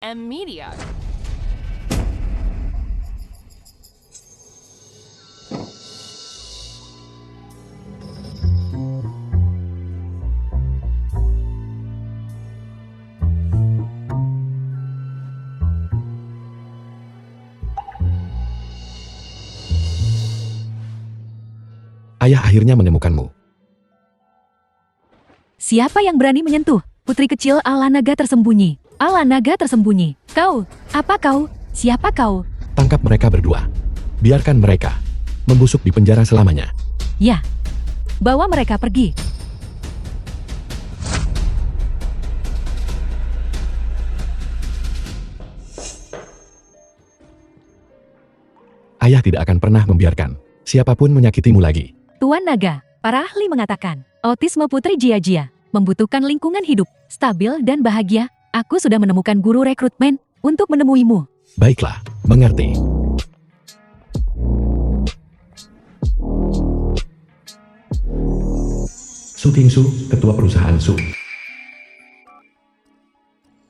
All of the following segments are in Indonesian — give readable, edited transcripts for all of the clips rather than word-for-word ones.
M Media. Ayah akhirnya menemukanmu. Siapa yang berani menyentuh putri kecil ala naga tersembunyi? Ala naga tersembunyi. Kau, apa kau? Siapa kau? Tangkap mereka berdua. Biarkan mereka membusuk di penjara selamanya. Ya, bawa mereka pergi. Ayah tidak akan pernah membiarkan siapapun menyakitimu lagi. Tuan Naga, para ahli mengatakan, autisme putri Jia-Jia membutuhkan lingkungan hidup stabil dan bahagia. Aku sudah menemukan guru rekrutmen untuk menemuimu. Baiklah, mengerti. Su Tingsu, ketua perusahaan Su.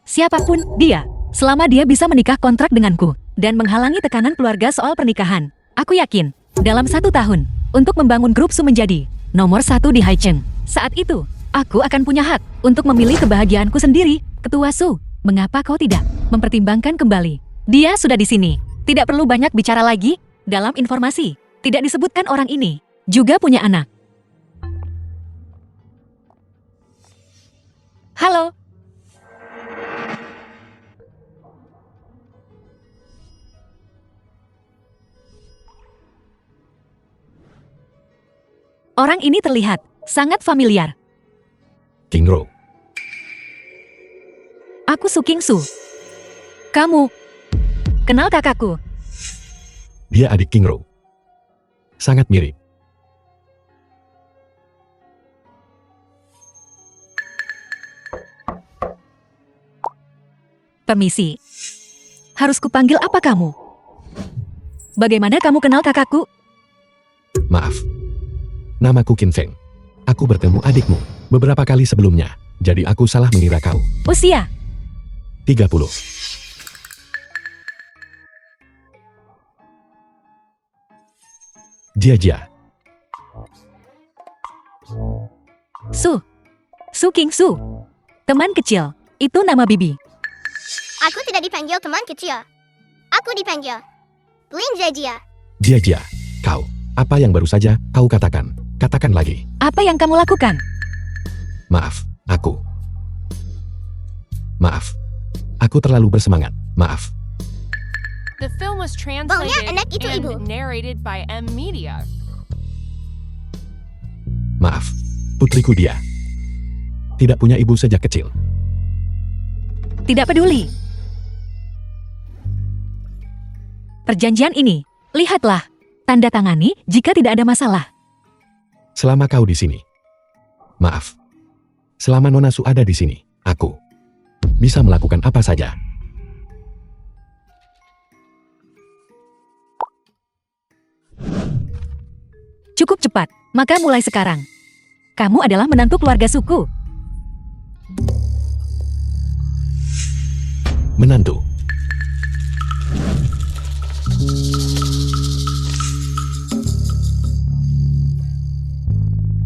Siapapun dia, selama dia bisa menikah kontrak denganku dan menghalangi tekanan keluarga soal pernikahan, aku yakin dalam 1 tahun untuk membangun grup Su menjadi nomor 1 di Haicheng. Saat itu, aku akan punya hak untuk memilih kebahagiaanku sendiri. Ketua Su, mengapa kau tidak mempertimbangkan kembali? Dia sudah di sini. Tidak perlu banyak bicara lagi. Dalam informasi, tidak disebutkan orang ini juga punya anak. Halo. Orang ini terlihat sangat familiar. King Ro. Aku Su King Su. Kamu kenal kakakku? Dia adik King Ro. Sangat mirip. Permisi. Harus kupanggil apa kamu? Bagaimana kamu kenal kakakku? Maaf. Namaku Qin Feng. Aku bertemu adikmu beberapa kali sebelumnya. Jadi aku salah mengira kau. Usia 30. Jia. Su King Su. Teman kecil. Itu nama bibi. Aku tidak dipanggil teman kecil. Aku dipanggil Lin Jia. Jia, kau. Apa yang baru saja kau katakan? Katakan lagi. Apa yang kamu lakukan? Maaf, aku. Maaf. Aku terlalu bersemangat. Maaf. The film was Baunya translated enak itu, Ibu. and narrated by M Media. Maaf. Putriku dia. Tidak punya ibu sejak kecil. Tidak peduli. Perjanjian ini, lihatlah. Tanda tangani jika tidak ada masalah. Selama kau di sini. Maaf. Selama Nona Su ada di sini, aku bisa melakukan apa saja. Cukup cepat, maka mulai sekarang. Kamu adalah menantu keluarga suku. Menantu.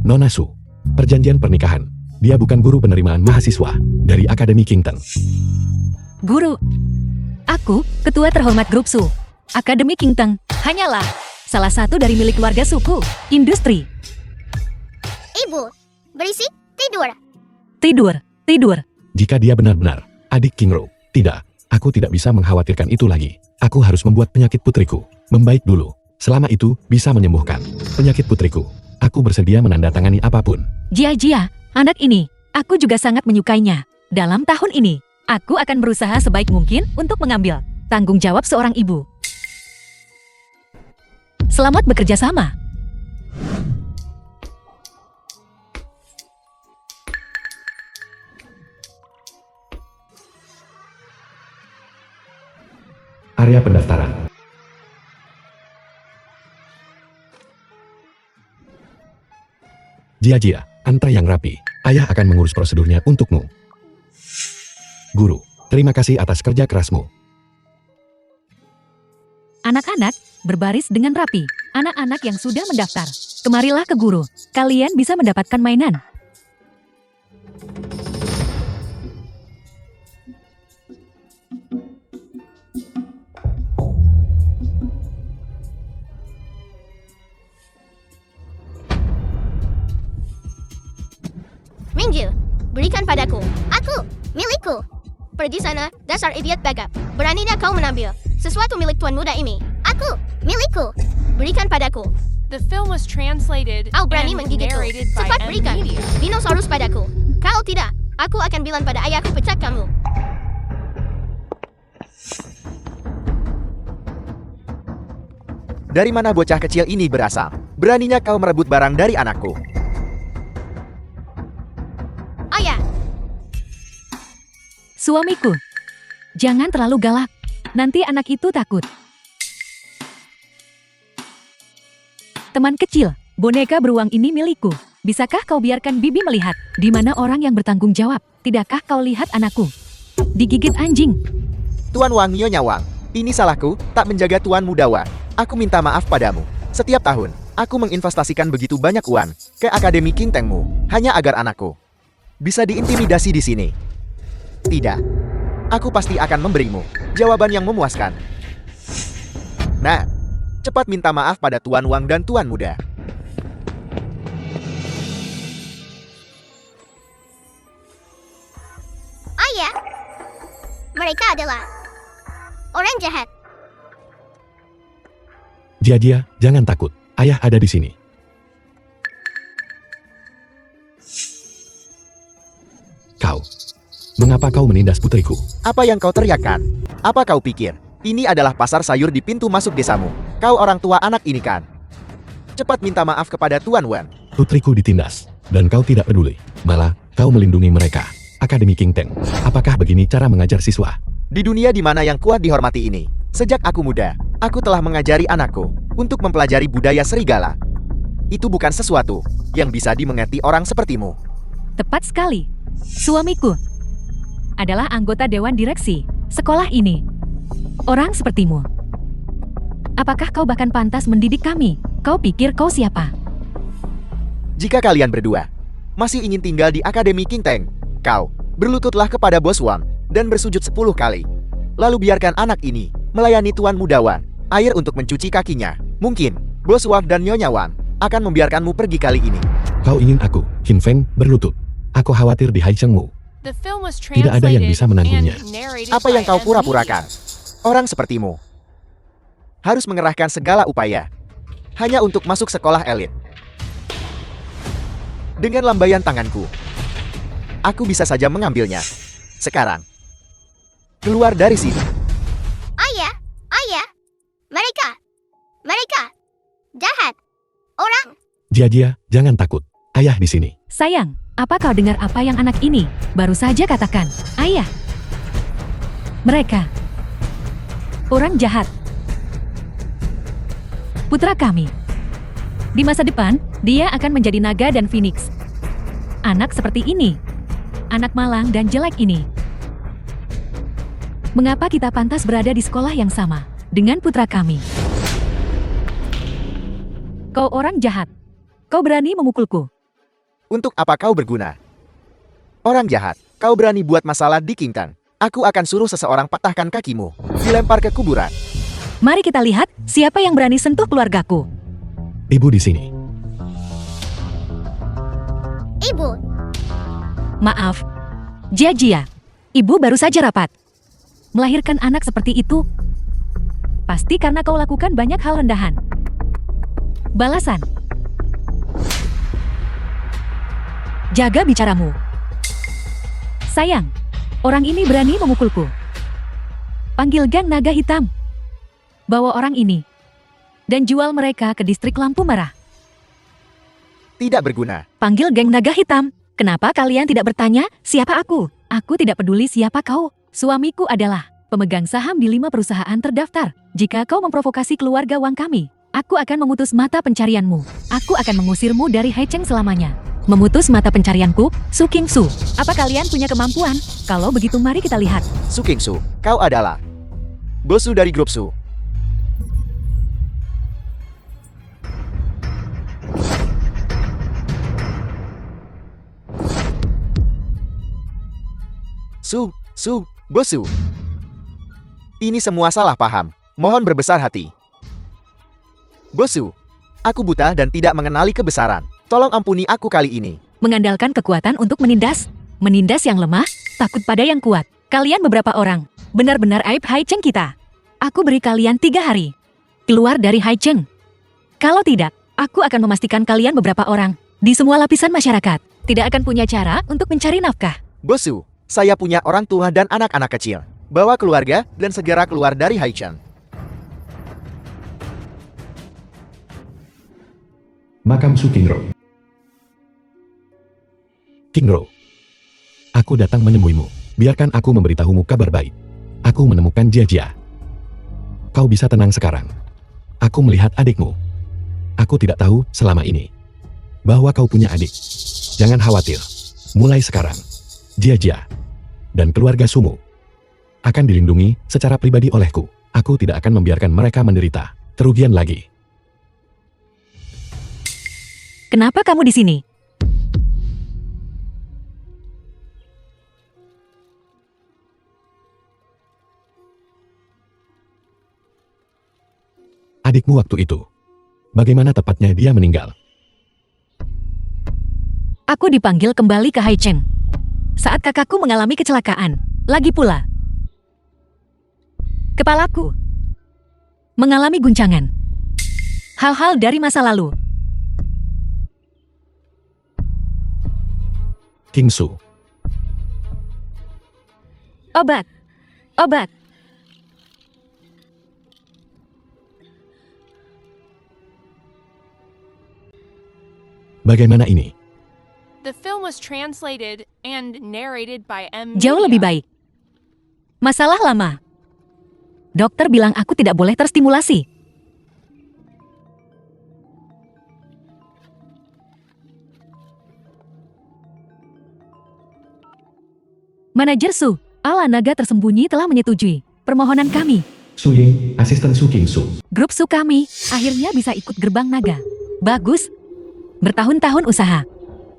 Nona Su, perjanjian pernikahan. Dia bukan guru penerimaan mahasiswa dari Akademi Kington. Guru. Aku, ketua terhormat grup Su. Akademi Kingteng, hanyalah salah satu dari milik keluarga suku. Industri. Ibu, berisik, tidur. Tidur. Jika dia benar-benar adik King Ro, tidak, aku tidak bisa mengkhawatirkan itu lagi. Aku harus membuat penyakit putriku membaik dulu. Selama itu bisa menyembuhkan penyakit putriku. Aku bersedia menandatangani apapun. Jia, anak ini, aku juga sangat menyukainya. Dalam tahun ini, aku akan berusaha sebaik mungkin untuk mengambil tanggung jawab seorang ibu. Selamat bekerja sama. Area pendaftaran. Jia, antre yang rapi. Ayah akan mengurus prosedurnya untukmu. Guru, Terima kasih atas kerja kerasmu. Anak-anak, berbaris dengan rapi. Anak-anak yang sudah mendaftar, kemarilah ke guru. Kalian bisa mendapatkan mainan. Mingju, berikan padaku. Aku, milikku. Pergi sana, dasar idiot backup. Beraninya kau menambil sesuatu milik tuan muda ini. Aku, milikku. Berikan padaku. The film was translated Kau berani and menggigitku. narrated by Cepat M berikan Media. dinosaurus padaku. Kalau tidak, aku akan bilang pada ayahku pecat kamu. Dari mana bocah kecil ini berasal? Beraninya kau merebut barang dari anakku. Ayah, Suamiku, jangan terlalu galak. Nanti anak itu takut. Teman kecil, boneka beruang ini milikku. Bisakah kau biarkan bibi melihat di mana orang yang bertanggung jawab? Tidakkah kau lihat anakku digigit anjing? Tuan Wang, Nyonya Wang, ini salahku, tak menjaga Tuan Muda Wang. Aku minta maaf padamu. Setiap tahun, aku menginvestasikan begitu banyak uang ke Akademi King Tengmu, hanya agar anakku bisa diintimidasi di sini. Tidak, aku pasti akan memberimu jawaban yang memuaskan. Nah, cepat minta maaf pada Tuan Wang dan Tuan Muda. ayah. Mereka adalah orang jahat. Dia, jangan takut. Ayah ada di sini. Kau, mengapa kau menindas putriku? Apa yang kau teriakkan? Apa kau pikir ini adalah pasar sayur di pintu masuk desamu? Kau orang tua anak ini kan? Cepat minta maaf kepada Tuan Wan. Putriku ditindas, dan kau tidak peduli. Malah, kau melindungi mereka. Akademi King Teng, apakah begini cara mengajar siswa? Di dunia di mana yang kuat dihormati ini, sejak aku muda, aku telah mengajari anakku untuk mempelajari budaya serigala. Itu bukan sesuatu yang bisa dimengerti orang sepertimu. Tepat sekali. Suamiku adalah anggota dewan direksi sekolah ini. Orang sepertimu. Apakah kau bahkan pantas mendidik kami? Kau pikir kau siapa? Jika kalian berdua masih ingin tinggal di Akademi King Teng, kau berlututlah kepada Bos Wang dan bersujud 10 kali. Lalu biarkan anak ini melayani Tuan Muda Wang air untuk mencuci kakinya. Mungkin Bos Wang dan Nyonya Wang akan membiarkanmu pergi kali ini. Kau ingin aku, Qin Feng, berlutut. Aku khawatir di Hai Chengmu. The film was Tidak ada yang bisa menanggungnya. translated and narrated Apa yang by kau M pura-purakan? Media. Orang sepertimu harus mengerahkan segala upaya hanya untuk masuk sekolah elit. Dengan lambaian tanganku, aku bisa saja mengambilnya. Sekarang, keluar dari sini. Ayah, mereka jahat. Orang. Dia, jangan takut. Ayah di sini. Sayang, apa kau dengar apa yang anak ini baru saja katakan? Ayah. Mereka orang jahat. Putra kami. Di masa depan, dia akan menjadi naga dan phoenix. Anak seperti ini. Anak malang dan jelek ini. Mengapa kita pantas berada di sekolah yang sama dengan putra kami? Kau orang jahat. Kau berani memukulku. Untuk apa kau berguna? Orang jahat, kau berani buat masalah di King Teng. Aku akan suruh seseorang patahkan kakimu, dilempar ke kuburan. Mari kita lihat siapa yang berani sentuh keluargaku. Ibu di sini. Ibu, Maaf, Jia. Ibu baru saja rapat. Melahirkan anak seperti itu, pasti karena kau lakukan banyak hal rendahan. Balasan. Jaga bicaramu. Sayang, orang ini berani memukulku. Panggil geng naga hitam. Bawa orang ini dan jual mereka ke distrik lampu merah. Tidak berguna. Panggil geng naga hitam. Kenapa kalian tidak bertanya, siapa aku? Aku tidak peduli siapa kau. Suamiku adalah pemegang saham di 5 perusahaan terdaftar. Jika kau memprovokasi keluarga Wang kami, aku akan memutus mata pencarianmu. Aku akan mengusirmu dari Hai Cheng selamanya. Memutus mata pencarianku, Su Kingsu. Apa kalian punya kemampuan? Kalau begitu mari kita lihat. Su Kingsu, kau adalah Bosu dari grup Su. Bosu. Ini semua salah paham. Mohon berbesar hati. Bosu, aku buta dan tidak mengenali kebesaran. Tolong ampuni aku kali ini. Mengandalkan kekuatan untuk menindas. Menindas yang lemah, takut pada yang kuat. Kalian beberapa orang. Benar-benar aib Haicheng kita. Aku beri kalian 3 hari. Keluar dari Haicheng. Kalau tidak, aku akan memastikan kalian beberapa orang. Di semua lapisan masyarakat. Tidak akan punya cara untuk mencari nafkah. Bosu, saya punya orang tua dan anak-anak kecil. Bawa keluarga dan segera keluar dari Haicheng. Makam Su Qingro. Qingro, aku datang menemuimu. Biarkan aku memberitahumu kabar baik. Aku menemukan Jia. Kau bisa tenang sekarang. Aku melihat adikmu. Aku tidak tahu selama ini bahwa kau punya adik. Jangan khawatir. Mulai sekarang, Jia dan keluarga Sumu akan dilindungi secara pribadi olehku. Aku tidak akan membiarkan mereka menderita kerugian lagi. Kenapa kamu di sini? Adikmu waktu itu, bagaimana tepatnya dia meninggal? Aku dipanggil kembali ke Haicheng saat kakakku mengalami kecelakaan. Lagi pula, kepalaku mengalami guncangan. Hal-hal dari masa lalu. Kingsu, Obat. The bagaimana ini? film was translated and narrated by M. Jauh Media. lebih baik. Masalah lama. Dokter bilang aku tidak boleh terstimulasi. Manajer Su, ala naga tersembunyi telah menyetujui permohonan kami. Su Ying, asisten Su Kingsu. Grup Su kami akhirnya bisa ikut gerbang naga. Bagus. Bertahun-tahun usaha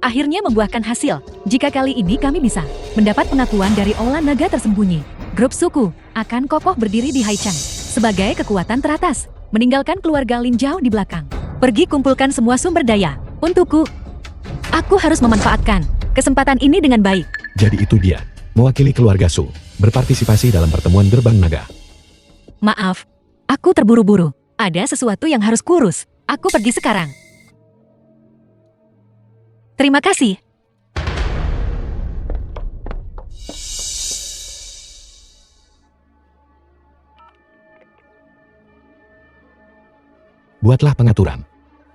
akhirnya membuahkan hasil. Jika kali ini kami bisa mendapat pengakuan dari Aula Naga tersembunyi, grup Suku akan kokoh berdiri di Haicheng sebagai kekuatan teratas, meninggalkan keluarga Lin Zhao di belakang. Pergi kumpulkan semua sumber daya untukku. Aku harus memanfaatkan kesempatan ini dengan baik. Jadi itu dia, mewakili keluarga Su, berpartisipasi dalam pertemuan gerbang naga. Maaf, aku terburu-buru. Ada sesuatu yang harus kurus. Aku pergi sekarang. Terima kasih. Buatlah pengaturan.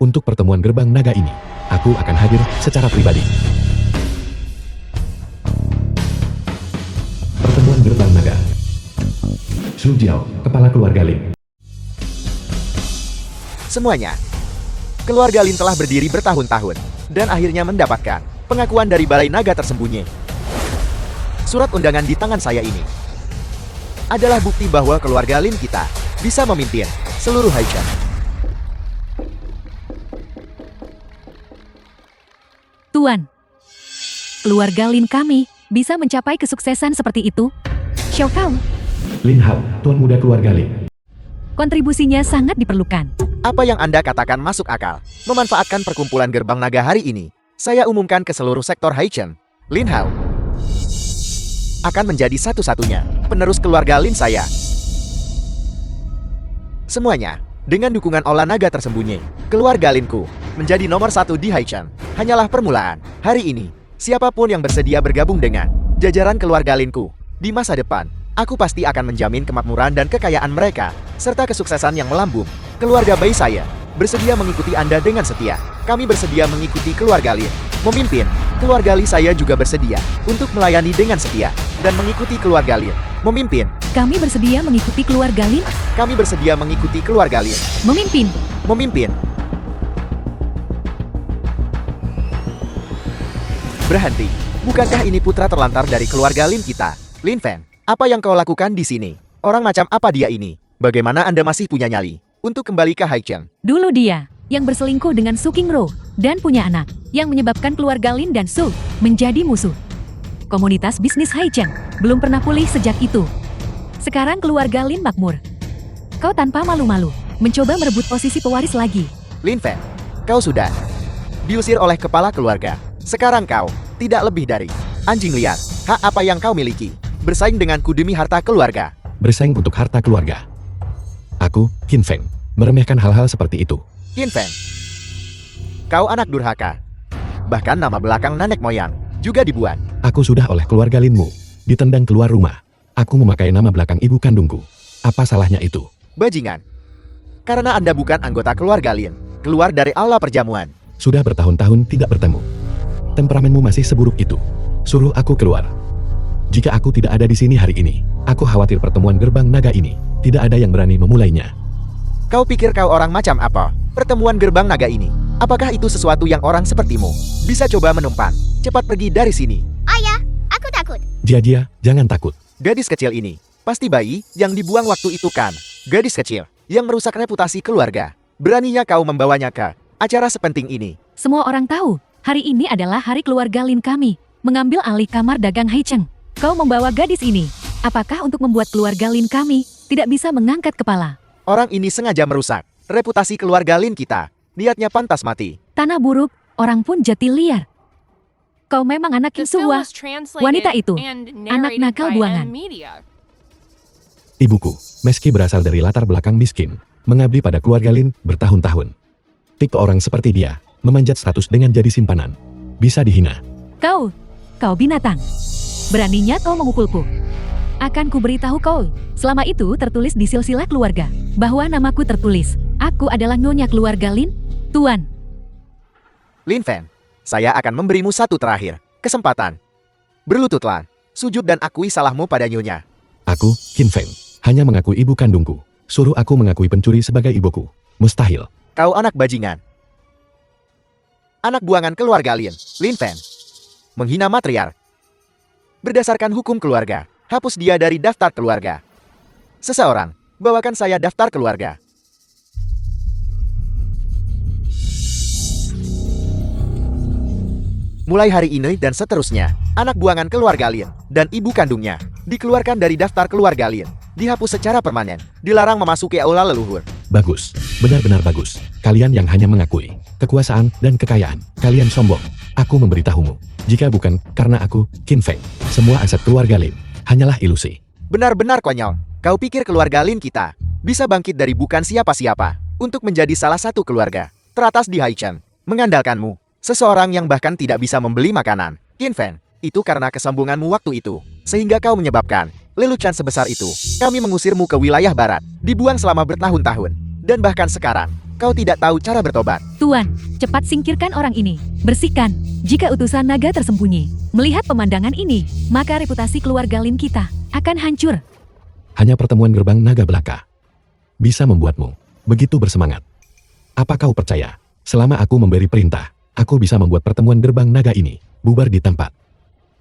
Untuk pertemuan gerbang naga ini, aku akan hadir secara pribadi. Pertemuan gerbang naga. Su Jiao, kepala keluarga Lin. Semuanya. Keluarga Lin telah berdiri bertahun-tahun dan akhirnya mendapatkan pengakuan dari Balai Naga tersembunyi. Surat undangan di tangan saya ini adalah bukti bahwa keluarga Lin kita bisa memimpin seluruh Haicheng. Tuan, keluarga Lin kami bisa mencapai kesuksesan seperti itu. Xiao Kau, Lin Hao, tuan muda keluarga Lin. kontribusinya sangat diperlukan. Apa yang Anda katakan masuk akal. Memanfaatkan perkumpulan gerbang naga hari ini, saya umumkan ke seluruh sektor Haicheng. Lin Hao akan menjadi satu-satunya penerus keluarga Lin saya. Semuanya, dengan dukungan Aula Naga tersembunyi, keluarga Linku menjadi nomor 1 di Haicheng. Hanyalah permulaan. Hari ini, siapapun yang bersedia bergabung dengan jajaran keluarga Linku di masa depan, aku pasti akan menjamin kemakmuran dan kekayaan mereka, serta kesuksesan yang melambung. Keluarga bayi saya bersedia mengikuti Anda dengan setia. Kami bersedia mengikuti keluarga Lin memimpin. Keluarga Li saya juga bersedia untuk melayani dengan setia dan mengikuti keluarga Lin memimpin. Kami bersedia mengikuti keluarga Lin Kami bersedia mengikuti keluarga Lin memimpin. memimpin. Berhenti. Bukankah ini putra terlantar dari keluarga Lin kita? Lin Fan, apa yang kau lakukan di sini? Orang macam apa dia ini? Bagaimana Anda masih punya nyali untuk kembali ke Haicheng? Dulu dia yang berselingkuh dengan Su Qingro dan punya anak yang menyebabkan keluarga Lin dan Su menjadi musuh. Komunitas bisnis Haicheng belum pernah pulih sejak itu. Sekarang keluarga Lin makmur. Kau tanpa malu-malu mencoba merebut posisi pewaris lagi. Lin Fan, kau sudah diusir oleh kepala keluarga. Sekarang kau tidak lebih dari anjing liar. Hak apa yang kau miliki? Bersaing denganku demi harta keluarga. Bersaing untuk harta keluarga. Aku, Qin Feng, meremehkan hal-hal seperti itu. Qin Feng, kau anak durhaka. Bahkan nama belakang nenek moyang juga dibuat. Aku sudah oleh keluarga Linmu ditendang keluar rumah. Aku memakai nama belakang ibu kandungku. Apa salahnya itu? Bajingan. Karena Anda bukan anggota keluarga Lin, keluar dari aula perjamuan. Sudah bertahun-tahun tidak bertemu. Temperamenmu masih seburuk itu. Suruh aku keluar. Jika aku tidak ada di sini hari ini, aku khawatir pertemuan gerbang naga ini tidak ada yang berani memulainya. Kau pikir kau orang macam apa? Pertemuan gerbang naga ini, apakah itu sesuatu yang orang sepertimu bisa coba menumpan? Cepat pergi dari sini. Ayah, aku takut. Jia, jangan takut. Gadis kecil ini, pasti bayi yang dibuang waktu itu kan? Gadis kecil yang merusak reputasi keluarga. Beraninya kau membawanya ke acara sepenting ini. Semua orang tahu, hari ini adalah hari keluarga Lin kami mengambil alih kamar dagang Haicheng. Kau membawa gadis ini, apakah untuk membuat keluarga Lin kami tidak bisa mengangkat kepala? Orang ini sengaja merusak reputasi keluarga Lin kita. Niatnya pantas mati. Tanah buruk, orang pun jati liar. Kau memang anak The yang film sua. was translated Wanita itu, and anak narrated nakal by buangan. M Media. Ibuku, meski berasal dari latar belakang miskin, mengabdi pada keluarga Lin bertahun-tahun. Tipe orang seperti dia, memanjat status dengan jadi simpanan. Bisa dihina. Kau binatang. Beraninya kau memukulku. Akan ku beritahu kau, selama itu tertulis di silsilah keluarga, bahwa namaku tertulis. Aku adalah nyonya keluarga Lin, Tuan. Lin Fan, saya akan memberimu satu terakhir kesempatan. Berlututlah, sujud dan akui salahmu pada nyonya. Aku, Qin Feng, hanya mengakui ibu kandungku. Suruh aku mengakui pencuri sebagai ibuku. Mustahil. Kau anak bajingan. Anak buangan keluarga Lin, Lin Fan. Menghina matriark. Berdasarkan hukum keluarga, hapus dia dari daftar keluarga. Seseorang, bawakan saya daftar keluarga. Mulai hari ini dan seterusnya, anak buangan keluarga Lin dan ibu kandungnya dikeluarkan dari daftar keluarga Lin, dihapus secara permanen, dilarang memasuki aula leluhur. Bagus, benar-benar bagus. Kalian yang hanya mengakui kekuasaan dan kekayaan, kalian sombong. Aku memberitahumu, jika bukan karena aku, Qin Feng, semua aset keluarga Lin hanyalah ilusi. Benar-benar konyol. Kau pikir keluarga Lin kita bisa bangkit dari bukan siapa-siapa untuk menjadi salah satu keluarga teratas di Haicheng, mengandalkanmu, seseorang yang bahkan tidak bisa membeli makanan. Qin Feng, itu karena kesombonganmu waktu itu, sehingga kau menyebabkan lelucon sebesar itu. Kami mengusirmu ke wilayah barat, dibuang selama bertahun-tahun, dan bahkan sekarang, kau tidak tahu cara bertobat. Tuan, cepat singkirkan orang ini. Bersihkan. Jika utusan naga tersembunyi melihat pemandangan ini, maka reputasi keluarga Lin kita akan hancur. Hanya pertemuan gerbang naga belaka bisa membuatmu begitu bersemangat. Apa kau percaya? Selama aku memberi perintah, aku bisa membuat pertemuan gerbang naga ini bubar di tempat.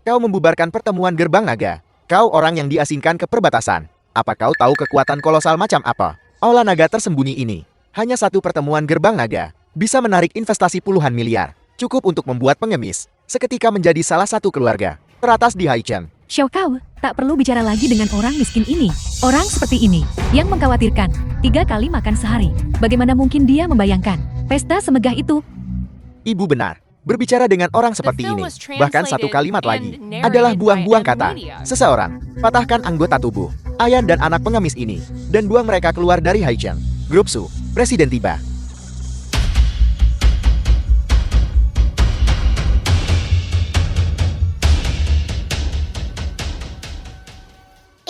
Kau membubarkan pertemuan gerbang naga. Kau orang yang diasingkan ke perbatasan. Apa kau tahu kekuatan kolosal macam apa aula naga tersembunyi ini? Hanya satu pertemuan gerbang naga bisa menarik investasi puluhan miliar. Cukup untuk membuat pengemis seketika menjadi salah satu keluarga teratas di Haicheng. Xiao Kao, tak perlu bicara lagi dengan orang miskin ini. Orang seperti ini, yang mengkhawatirkan 3 kali makan sehari. Bagaimana mungkin dia membayangkan pesta semegah itu? Ibu benar. Berbicara dengan orang seperti film ini, was bahkan satu translated kalimat and lagi, narrated adalah by buang-buang M kata. Media. Seseorang, patahkan anggota tubuh, ayah dan anak pengemis ini, dan buang mereka keluar dari Haicheng. Grup Su, Presiden tiba.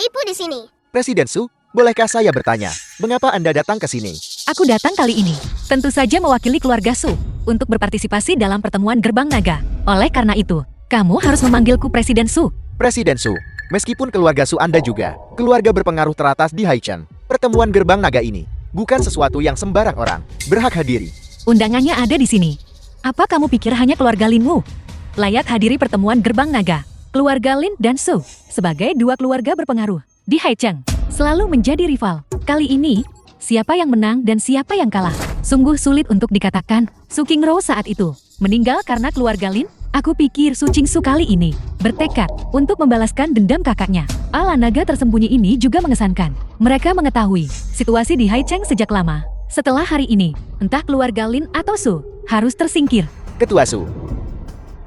Ibu di sini. Presiden Su, bolehkah saya bertanya, mengapa Anda datang ke sini? Aku datang kali ini, tentu saja mewakili keluarga Su, untuk berpartisipasi dalam pertemuan gerbang naga. Oleh karena itu, kamu harus memanggilku Presiden Su. Presiden Su, meskipun keluarga Su Anda juga, keluarga berpengaruh teratas di Haicheng, pertemuan gerbang naga ini bukan sesuatu yang sembarang orang berhak hadiri. Undangannya ada di sini. Apa kamu pikir hanya keluarga Linmu? layak hadiri pertemuan Gerbang Naga. Keluarga Lin dan Su, sebagai dua keluarga berpengaruh di Haicheng, selalu menjadi rival. Kali ini, siapa yang menang dan siapa yang kalah? Sungguh sulit untuk dikatakan. Su Qingro saat itu meninggal karena keluarga Lin. Aku pikir Su Qingsu kali ini bertekad untuk membalaskan dendam kakaknya. Ala naga tersembunyi ini juga mengesankan. Mereka mengetahui situasi di Haicheng sejak lama. Setelah hari ini, entah keluarga Lin atau Su harus tersingkir. Ketua Su.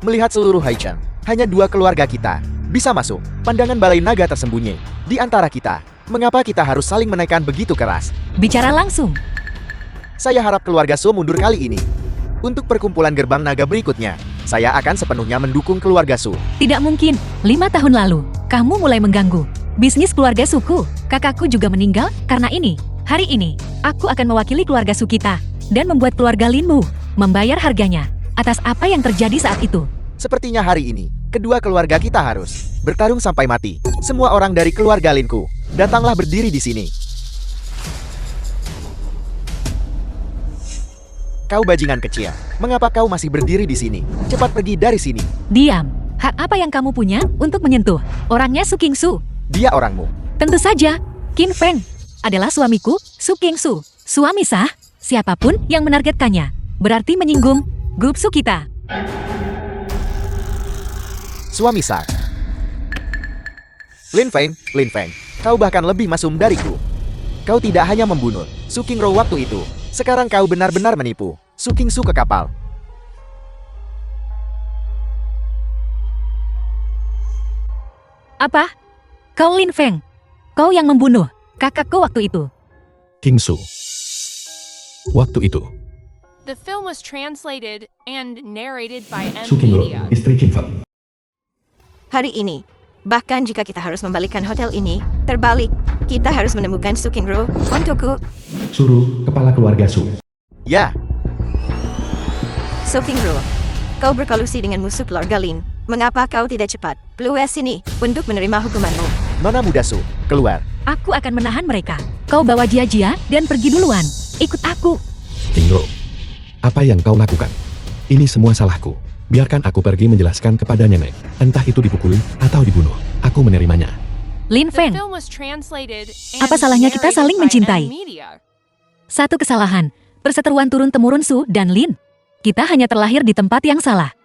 Melihat seluruh Haicheng, hanya dua keluarga kita bisa masuk pandangan balai naga tersembunyi. Di antara kita, mengapa kita harus saling menekan begitu keras? Bicara langsung. Saya harap keluarga Su mundur kali ini. Untuk perkumpulan Gerbang Naga berikutnya, saya akan sepenuhnya mendukung keluarga Su. Tidak mungkin. 5 tahun lalu, kamu mulai mengganggu bisnis keluarga Suku. Kakakku juga meninggal karena ini. Hari ini, aku akan mewakili keluarga Su kita dan membuat keluarga Linmu membayar harganya atas apa yang terjadi saat itu. Sepertinya hari ini, kedua keluarga kita harus bertarung sampai mati. Semua orang dari keluarga Linku, datanglah berdiri di sini. Kau bajingan kecil, mengapa kau masih berdiri di sini? Cepat pergi dari sini. Diam. Hak apa yang kamu punya untuk menyentuh orangnya Su Qingsu? Dia orangmu. Tentu saja, Qin Feng adalah suamiku, Su Qingsu. Suami sah, siapapun yang menargetkannya berarti menyinggung grup Su kita. Suami sah. Lin Feng, kau bahkan lebih masum dariku. Kau tidak hanya membunuh Su Qingro waktu itu, sekarang kau benar-benar menipu Su Qingsu ke kapal. Apa? Kau Lin Feng? Kau yang membunuh kakakku waktu itu? Qingsu. Waktu itu, The film was translated and narrated by M Su Qingro, Media. istri Qin Feng. Hari ini, bahkan jika kita harus membalikkan hotel ini, terbalik, kita harus menemukan Su Qingro untukku. Suruh kepala keluarga Su. Ya, Su Qingro, kau berkolusi dengan musuh keluarga Lin. Mengapa kau tidak cepat keluar sini untuk menerima hukumanmu? Nona muda Su, keluar. Aku akan menahan mereka. Kau bawa Jia dan pergi duluan. Ikut aku. Qingro, apa yang kau lakukan? Ini semua salahku. Biarkan aku pergi menjelaskan kepada nenek. Entah itu dipukuli atau dibunuh. Aku menerimanya. Lin The Feng, film was translated and Apa salahnya kita narrated saling by mencintai? M Media. satu kesalahan. Perseteruan turun-temurun Su dan Lin. Kita hanya terlahir di tempat yang salah.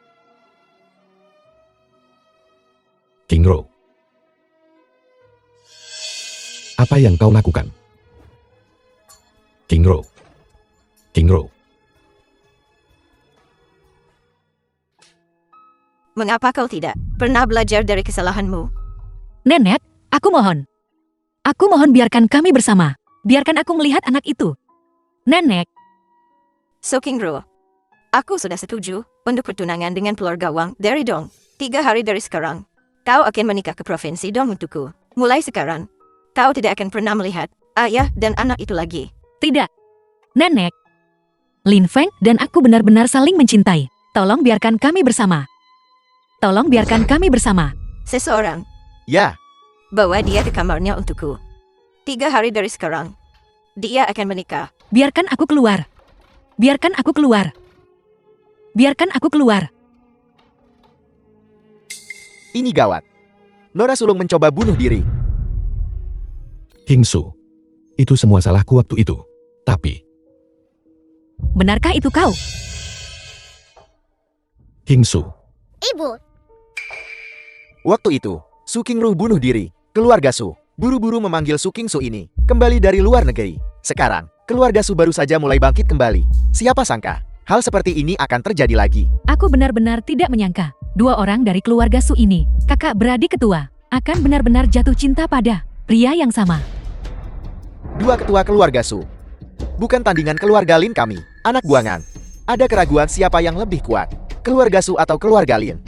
Qingro, apa yang kau lakukan? Qingro. Mengapa kau tidak pernah belajar dari kesalahanmu? Nenek, aku mohon. Aku mohon biarkan kami bersama. Biarkan aku melihat anak itu. Nenek, Su Qingro, aku sudah setuju untuk pertunangan dengan keluarga Wang dari Dong. 3 hari dari sekarang, kau akan menikah ke provinsi Dong untukku. Mulai sekarang, kau tidak akan pernah melihat ayah dan anak itu lagi. tidak. Nenek. Lin Feng dan aku benar-benar saling mencintai. Tolong biarkan kami bersama. Tolong biarkan kami bersama. Seseorang, Ya, bawa dia ke kamarnya untukku. 3 hari dari sekarang, dia akan menikah. Biarkan aku keluar. Biarkan aku keluar. Biarkan aku keluar. ini gawat. Nona sulung mencoba bunuh diri. Qingsu, itu semua salahku waktu itu. Tapi, Benarkah itu kau? Qingsu, Ibu, Waktu itu, Su Qingru bunuh diri. Keluarga Su buru-buru memanggil Su Qingsu ini kembali dari luar negeri. Sekarang, keluarga Su baru saja mulai bangkit kembali. Siapa sangka, hal seperti ini akan terjadi lagi. Aku benar-benar tidak menyangka. 2 orang dari keluarga Su ini, kakak beradik ketua, akan benar-benar jatuh cinta pada pria yang sama. 2 ketua keluarga Su. Bukan tandingan keluarga Lin kami, anak buangan. Ada keraguan siapa yang lebih kuat, keluarga Su atau keluarga Lin.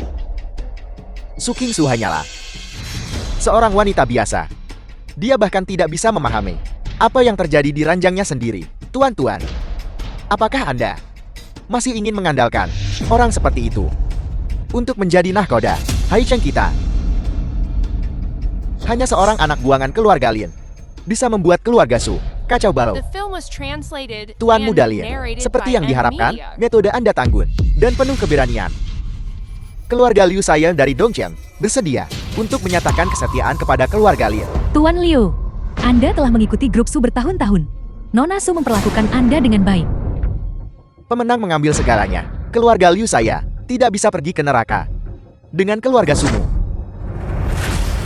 Su Qingsu hanyalah seorang wanita biasa. Dia bahkan tidak bisa memahami apa yang terjadi di ranjangnya sendiri. Tuan-tuan, apakah Anda masih ingin mengandalkan orang seperti itu untuk menjadi nahkoda Haicheng kita? Hanya seorang anak buangan keluarga Lin bisa membuat keluarga Su kacau balau. The film was translated Tuan and Muda Lin, narrated seperti by yang M diharapkan, Media. metode Anda tangguh dan penuh keberanian. keluarga Liu saya dari Dongqiang bersedia untuk menyatakan kesetiaan kepada keluarga Liu. Tuan Liu, Anda telah mengikuti grup Su bertahun-tahun. Nona Su memperlakukan Anda dengan baik. Pemenang mengambil segalanya. Keluarga Liu saya tidak bisa pergi ke neraka dengan keluarga Sumu.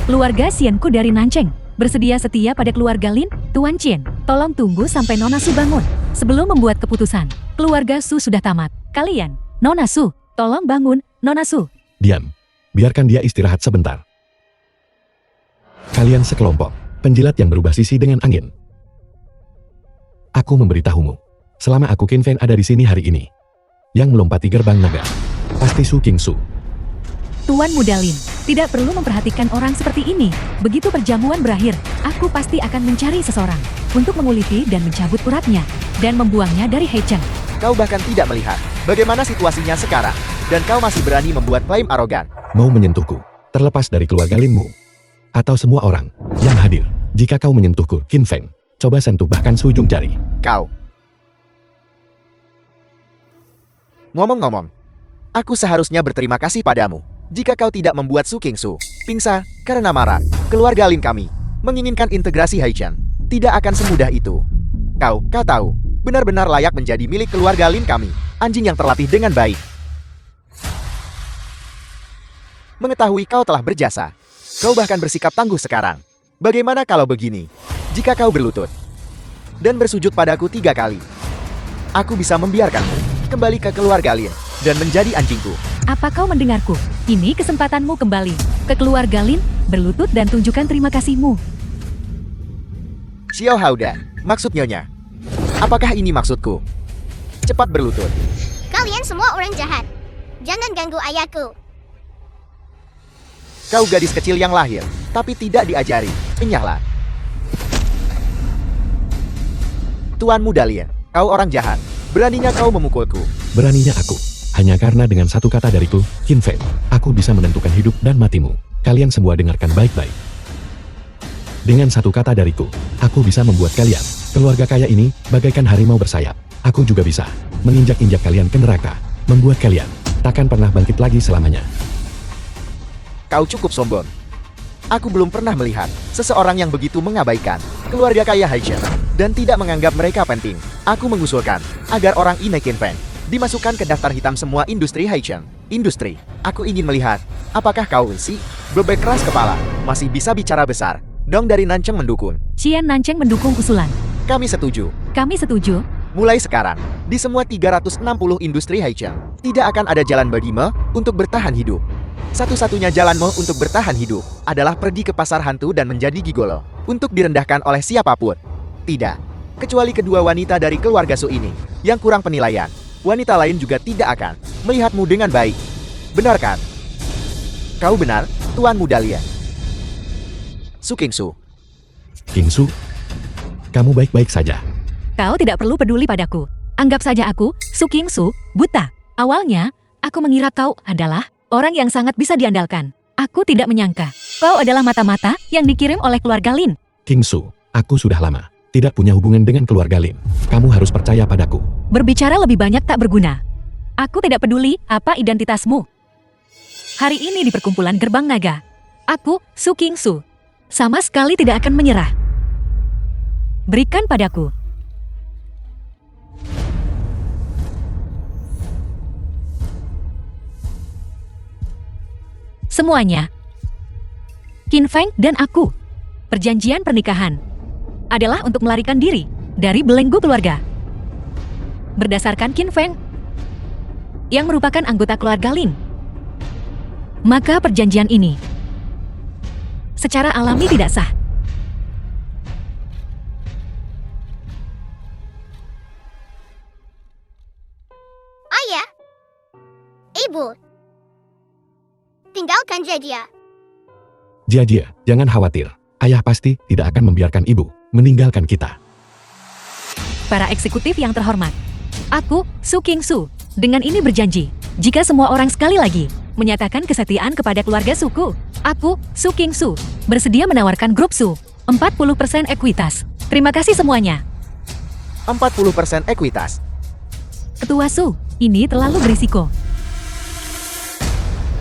Keluarga Xianku dari Nancheng bersedia setia pada keluarga Lin. Tuan Qian, tolong tunggu sampai Nona Su bangun sebelum membuat keputusan. Keluarga Su sudah tamat. Kalian, Nona Su, tolong bangun, Nona Su. Diam. Biarkan dia istirahat sebentar. Kalian sekelompok, penjilat yang berubah sisi dengan angin. Aku memberitahumu. Selama aku Qin Feng ada di sini hari ini. Yang melompati gerbang naga. Pasti Su Qingsu. Tuan Muda Lin, tidak perlu memperhatikan orang seperti ini. Begitu perjamuan berakhir, aku pasti akan mencari seseorang untuk menguliti dan mencabut uratnya dan membuangnya dari Heicheng. Kau bahkan tidak melihat bagaimana situasinya sekarang, dan kau masih berani membuat klaim arogan. Mau menyentuhku, terlepas dari keluarga Linmu. Atau semua orang yang hadir. Jika kau menyentuhku, Qin Feng, coba sentuh bahkan seujung jari. Kau. Ngomong-ngomong, aku seharusnya berterima kasih padamu. Jika kau tidak membuat Su Qingsu pingsan karena marah, keluarga Lin kami menginginkan integrasi Heicheng tidak akan semudah itu. Kau tahu, benar-benar layak menjadi milik keluarga Lin kami, anjing yang terlatih dengan baik. Mengetahui kau telah berjasa, kau bahkan bersikap tangguh sekarang. Bagaimana kalau begini? Jika kau berlutut dan bersujud padaku 3 kali, aku bisa membiarkanmu kembali ke keluarga Lin dan menjadi anjingku. Apa kau mendengarku? Ini kesempatanmu kembali ke keluarga Lin, berlutut dan tunjukkan terima kasihmu. Xiao Hauda, maksud Nyonya. Apakah ini maksudku? Cepat berlutut. Kalian semua orang jahat. Jangan ganggu ayahku. Kau gadis kecil yang lahir, tapi tidak diajari. Enyahlah. Tuan Muda Lin, kau orang jahat. Beraninya kau memukulku. Beraninya aku. Hanya karena dengan satu kata dariku, Qin Feng, aku bisa menentukan hidup dan matimu. Kalian semua dengarkan baik-baik. Dengan satu kata dariku, aku bisa membuat kalian, keluarga kaya ini, bagaikan harimau bersayap. Aku juga bisa menginjak-injak kalian ke neraka, membuat kalian takkan pernah bangkit lagi selamanya. Kau cukup sombong. Aku belum pernah melihat seseorang yang begitu mengabaikan keluarga kaya Heicheng dan tidak menganggap mereka penting. Aku mengusulkan agar orang ini Qin Feng dimasukkan ke daftar hitam semua industri Heicheng. Industri, aku ingin melihat apakah kau si bebek keras kepala masih bisa bicara besar. Dong dari Nancheng mendukung. Qian Nancheng mendukung usulan. Kami setuju. Kami setuju. Mulai sekarang, di semua 360 industri Heicheng, tidak akan ada jalan bagimu untuk bertahan hidup. Satu-satunya jalanmu untuk bertahan hidup adalah pergi ke pasar hantu dan menjadi gigolo untuk direndahkan oleh siapapun. Tidak, kecuali kedua wanita dari keluarga Su ini yang kurang penilaian. Wanita lain juga tidak akan melihatmu dengan baik. Benar kan? Kau benar, Tuan Muda Lin. Su Qingsu. Qingsu, kamu baik-baik saja. Kau tidak perlu peduli padaku. Anggap saja aku, Su Qingsu, buta. Awalnya, aku mengira kau adalah orang yang sangat bisa diandalkan. Aku tidak menyangka kau adalah mata-mata yang dikirim oleh keluarga Lin. Qingsu, aku sudah lama tidak punya hubungan dengan keluarga Lin. Kamu harus percaya padaku. Berbicara lebih banyak tak berguna. Aku tidak peduli apa identitasmu. Hari ini di perkumpulan Gerbang Naga, aku, Su Qingsu, sama sekali tidak akan menyerah. Berikan padaku. Semuanya. Qin Feng dan aku. Perjanjian pernikahan adalah untuk melarikan diri dari belenggu keluarga. Berdasarkan Qin Feng yang merupakan anggota keluarga Lin, maka perjanjian ini secara alami tidak sah. Ayah. Ibu. Tinggalkan dia. Jia, jangan khawatir. Ayah pasti tidak akan membiarkan ibu meninggalkan kita. Para eksekutif yang terhormat, aku, Su Qingsu, dengan ini berjanji, jika semua orang sekali lagi menyatakan kesetiaan kepada keluarga suku, aku, Su Qingsu, bersedia menawarkan grup Su 40% ekuitas. Terima kasih semuanya. 40% ekuitas. Ketua Su, ini terlalu berisiko.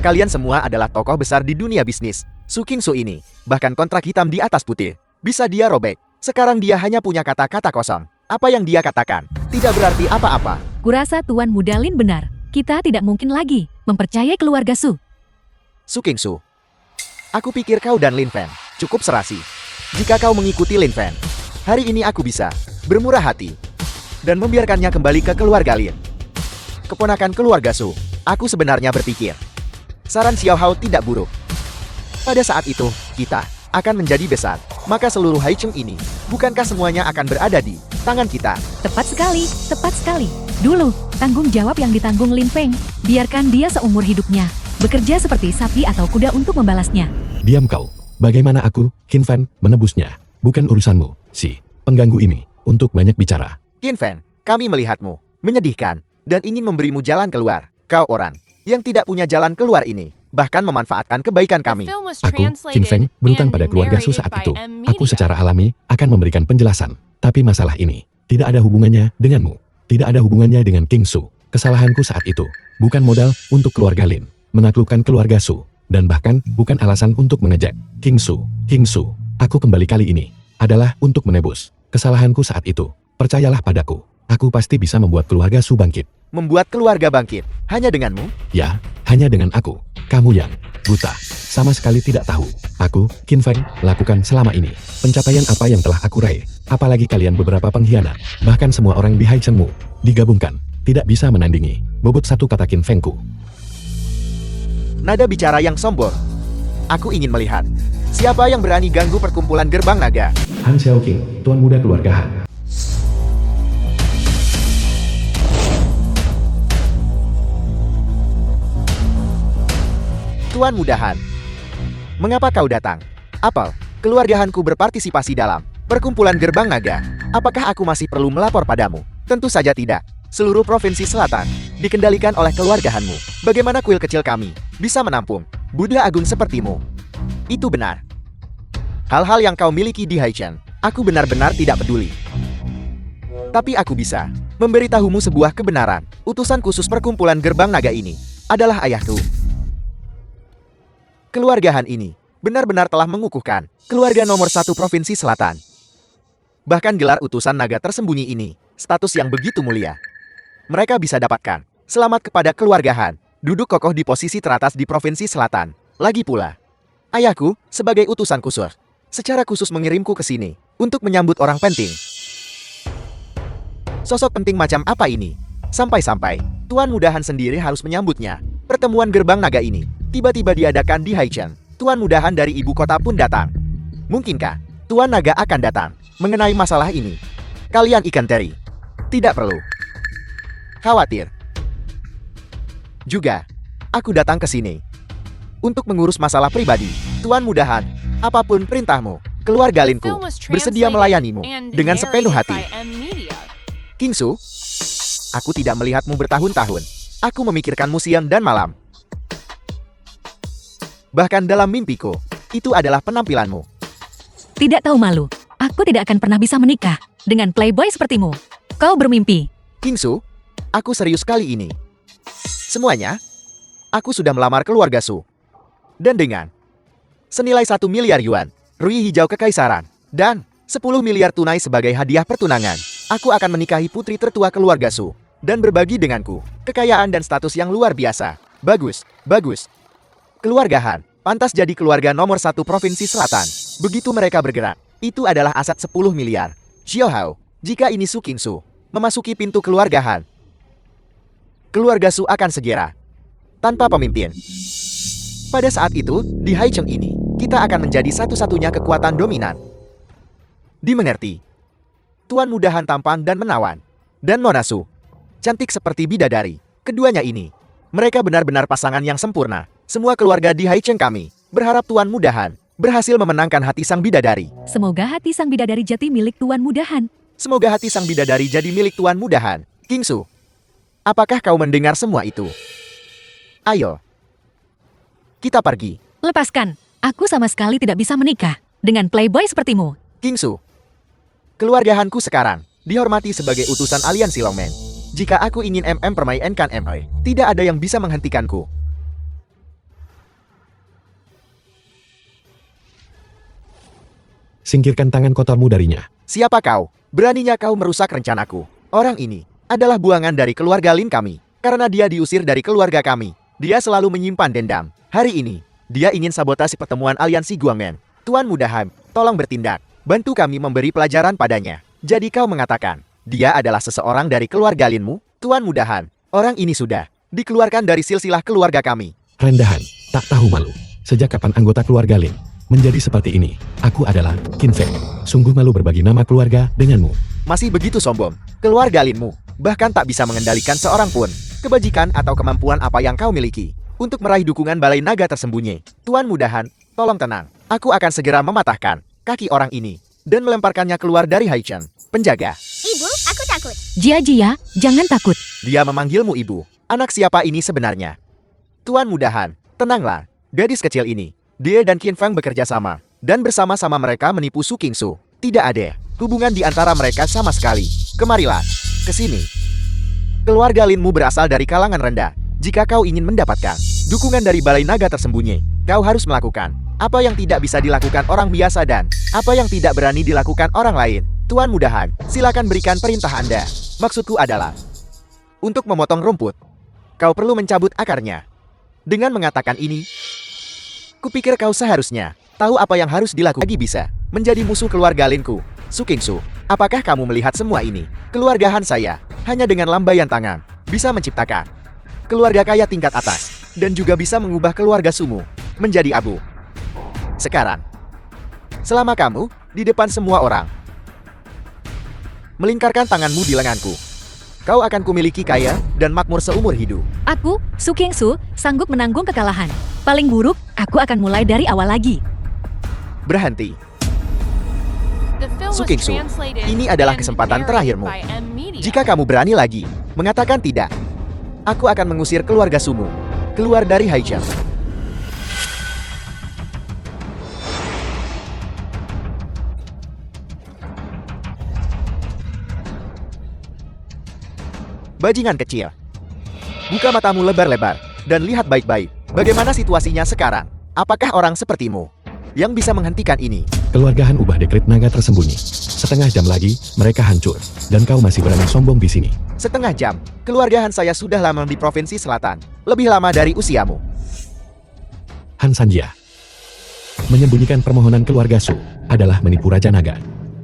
Kalian semua adalah tokoh besar di dunia bisnis. Su Qingsu ini, bahkan kontrak hitam di atas putih. Bisa dia robek. Sekarang dia hanya punya kata-kata kosong. Apa yang dia katakan tidak berarti apa-apa. Kurasa Tuan Muda Lin benar. Kita tidak mungkin lagi mempercayai keluarga Su. Su Qingsu, aku pikir kau dan Lin Fan cukup serasi. Jika kau mengikuti Lin Fan, hari ini aku bisa bermurah hati dan membiarkannya kembali ke keluarga Lin. Keponakan keluarga Su, aku sebenarnya berpikir saran Xiao Hao tidak buruk. Pada saat itu, kita akan menjadi besar. Maka seluruh Haicheng ini, bukankah semuanya akan berada di tangan kita? Tepat sekali, tepat sekali. Dulu, tanggung jawab yang ditanggung Lin Feng. Biarkan dia seumur hidupnya bekerja seperti sapi atau kuda untuk membalasnya. Diam kau. Bagaimana aku, Qin Fan, menebusnya? Bukan urusanmu, si pengganggu ini, untuk banyak bicara. Qin Fan, kami melihatmu menyedihkan dan ingin memberimu jalan keluar. Kau orang yang tidak punya jalan keluar ini, bahkan memanfaatkan kebaikan kami. The film was Aku, Qin translated Feng, berutang and pada keluarga Su narrated saat by itu. M Aku Media. secara alami akan memberikan penjelasan. Tapi masalah ini tidak ada hubungannya denganmu. Tidak ada hubungannya dengan King Su. Kesalahanku saat itu bukan modal untuk keluarga Lin, menaklukkan keluarga Su, dan bahkan bukan alasan untuk mengejek King Su. King Su, aku kembali kali ini adalah untuk menebus kesalahanku saat itu. Percayalah padaku, aku pasti bisa membuat keluarga Su bangkit. Membuat keluarga bangkit hanya denganmu? Ya, hanya dengan aku. Kamu yang buta, sama sekali tidak tahu. Aku, Qin Feng, lakukan selama ini. Pencapaian apa yang telah aku raih. Apalagi kalian beberapa pengkhianat. Bahkan semua orang di Haichengmu digabungkan. Tidak bisa menandingi bobot satu kata Qin Fengku. Nada bicara yang sombong. Aku ingin melihat siapa yang berani ganggu perkumpulan gerbang naga. Han Xiaoqing, Tuan Muda Keluarga Han. Tuan Mudahan, mengapa kau datang? Apel, keluarga Hanku berpartisipasi dalam perkumpulan gerbang naga. Apakah aku masih perlu melapor padamu? Tentu saja tidak. Seluruh provinsi selatan dikendalikan oleh keluarga Hanmu. Bagaimana kuil kecil kami bisa menampung Buddha Agung sepertimu? Itu benar. Hal-hal yang kau miliki di Haicheng, aku benar-benar tidak peduli. Tapi aku bisa memberitahumu sebuah kebenaran. Utusan khusus perkumpulan gerbang naga ini adalah ayahku. Keluarga Han ini benar-benar telah mengukuhkan keluarga nomor 1 Provinsi Selatan. Bahkan gelar utusan naga tersembunyi ini, status yang begitu mulia. Mereka bisa dapatkan selamat kepada keluarga Han, duduk kokoh di posisi teratas di Provinsi Selatan. Lagi pula, ayahku sebagai utusan khusus, secara khusus mengirimku ke sini untuk menyambut orang penting. Sosok penting macam apa ini? Sampai-sampai Tuan Mudahan sendiri harus menyambutnya. Pertemuan gerbang naga ini tiba-tiba diadakan di Haicheng. Tuan Mudahan dari ibu kota pun datang. Mungkinkah Tuan Naga akan datang mengenai masalah ini? Kalian ikan teri tidak perlu khawatir. Juga, aku datang ke sini untuk mengurus masalah pribadi. Tuan Mudahan, apapun perintahmu, keluarga The Linku film was bersedia translated melayanimu and dengan sepenuh narrated hati. by M Media. King Su, aku tidak melihatmu bertahun-tahun. Aku memikirkanmu siang dan malam. Bahkan dalam mimpiku, itu adalah penampilanmu. Tidak tahu malu. Aku tidak akan pernah bisa menikah dengan playboy sepertimu. Kau bermimpi. King Su, aku serius kali ini. Semuanya, aku sudah melamar keluarga Su. Dan dengan senilai 1 miliar yuan, rui hijau kekaisaran, dan 10 miliar tunai sebagai hadiah pertunangan, aku akan menikahi putri tertua keluarga Su dan berbagi denganku kekayaan dan status yang luar biasa. Bagus, bagus. Keluarga Han pantas jadi keluarga nomor 1 Provinsi Selatan. Begitu mereka bergerak, itu adalah aset 10 miliar. Xiao Hao, jika ini Su Qingsu memasuki pintu keluarga Han, keluarga Su akan segera tanpa pemimpin. Pada saat itu, di Haicheng ini, kita akan menjadi satu-satunya kekuatan dominan. Dimengerti? Tuan Mudahan tampan dan menawan. Dan Nona Su, cantik seperti bidadari. Keduanya ini, mereka benar-benar pasangan yang sempurna. Semua keluarga di Haicheng kami berharap Tuan Mudahan berhasil memenangkan hati sang bidadari. Semoga hati sang bidadari jati milik Tuan Mudahan. Semoga hati sang bidadari jadi milik Tuan Mudahan. King Su, apakah kau mendengar semua itu? Ayo, kita pergi. Lepaskan. Aku sama sekali tidak bisa menikah dengan playboy sepertimu. King Su, keluarga Hanku sekarang dihormati sebagai utusan aliansi Longmen. Jika aku ingin permainkan tidak ada yang bisa menghentikanku. Singkirkan tangan kotormu darinya. Siapa kau? Beraninya kau merusak rencanaku. Orang ini adalah buangan dari keluarga Lin kami. Karena dia diusir dari keluarga kami. Dia selalu menyimpan dendam. Hari ini, dia ingin sabotase pertemuan aliansi Guangmen. Tuan Muda Han, tolong bertindak. Bantu kami memberi pelajaran padanya. Jadi kau mengatakan, dia adalah seseorang dari keluarga Linmu? Tuan Muda Han, orang ini sudah dikeluarkan dari silsilah keluarga kami. Rendahan, tak tahu malu. Sejak kapan anggota keluarga Lin menjadi seperti ini? Aku adalah Qin Feng. Sungguh malu berbagi nama keluarga denganmu. Masih begitu sombong. Keluarga Linmu bahkan tak bisa mengendalikan seorang pun. Kebajikan atau kemampuan apa yang kau miliki untuk meraih dukungan Balai Naga tersembunyi. Tuan Muda Han, tolong tenang. Aku akan segera mematahkan kaki orang ini dan melemparkannya keluar dari Haichen. Penjaga. Ibu, aku takut. Jia, jangan takut. Dia memanggilmu ibu. Anak siapa ini sebenarnya? Tuan Muda Han, tenanglah. Gadis kecil ini, dia dan Qin Feng bekerja sama. Dan bersama-sama mereka menipu Su Qingsu. Tidak ada hubungan di antara mereka sama sekali. Kemarilah, ke sini. Keluarga Linmu berasal dari kalangan rendah. Jika kau ingin mendapatkan dukungan dari Balai Naga tersembunyi, kau harus melakukan apa yang tidak bisa dilakukan orang biasa dan apa yang tidak berani dilakukan orang lain. Tuan Muda Han, silakan berikan perintah Anda. Maksudku adalah untuk memotong rumput. Kau perlu mencabut akarnya. Dengan mengatakan ini, kupikir kau seharusnya tahu apa yang harus dilakukan lagi bisa menjadi musuh keluarga Linku. Su Qingsu, apakah kamu melihat semua ini? Keluarga Han saya hanya dengan lambaian tangan bisa menciptakan keluarga kaya tingkat atas dan juga bisa mengubah keluarga Sumu menjadi abu. Sekarang, selama kamu di depan semua orang melingkarkan tanganmu di lenganku, kau akan kumiliki kaya dan makmur seumur hidup. Aku, Su Qingsu, sanggup menanggung kekalahan. Paling buruk, aku akan mulai dari awal lagi. Berhenti. The film Su was Qingsu, translated ini adalah and kesempatan narrated terakhirmu. by M Media. Jika kamu berani lagi mengatakan tidak, aku akan mengusir keluarga Sumu keluar dari Haichen. Bajingan kecil, buka matamu lebar-lebar dan lihat baik-baik bagaimana situasinya sekarang. Apakah orang sepertimu yang bisa menghentikan ini? Keluarga Han ubah dekret naga tersembunyi. Setengah jam lagi, mereka hancur. Dan kau masih berani sombong di sini. Setengah jam, keluarga Han saya sudah lama di Provinsi Selatan. Lebih lama dari usiamu. Han Sanjia. Menyembunyikan permohonan keluarga Su adalah menipu Raja Naga.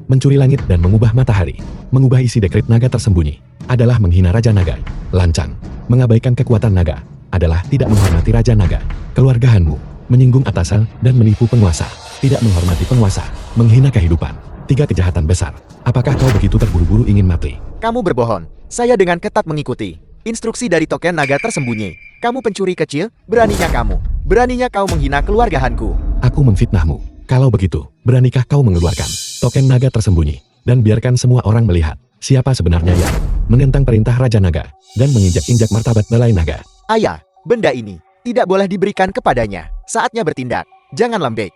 Mencuri langit dan mengubah matahari. Mengubah isi dekret naga tersembunyi adalah menghina Raja Naga. Lancang. Mengabaikan kekuatan naga adalah tidak menghormati Raja Naga. Keluarga Hanmu menyinggung atasan dan menipu penguasa. Tidak menghormati penguasa. Menghina kehidupan. 3 kejahatan besar. Apakah kau begitu terburu-buru ingin mati? Kamu berbohong. Saya dengan ketat mengikuti instruksi dari token naga tersembunyi. Kamu pencuri kecil, beraninya kamu. Beraninya kau menghina keluarga Hanku. Aku memfitnahmu. Kalau begitu, beranikah kau mengeluarkan token naga tersembunyi dan biarkan semua orang melihat siapa sebenarnya yang menentang perintah Raja Naga dan menginjak-injak martabat Balai Naga? Ayah, benda ini tidak boleh diberikan kepadanya. Saatnya bertindak. Jangan lembek.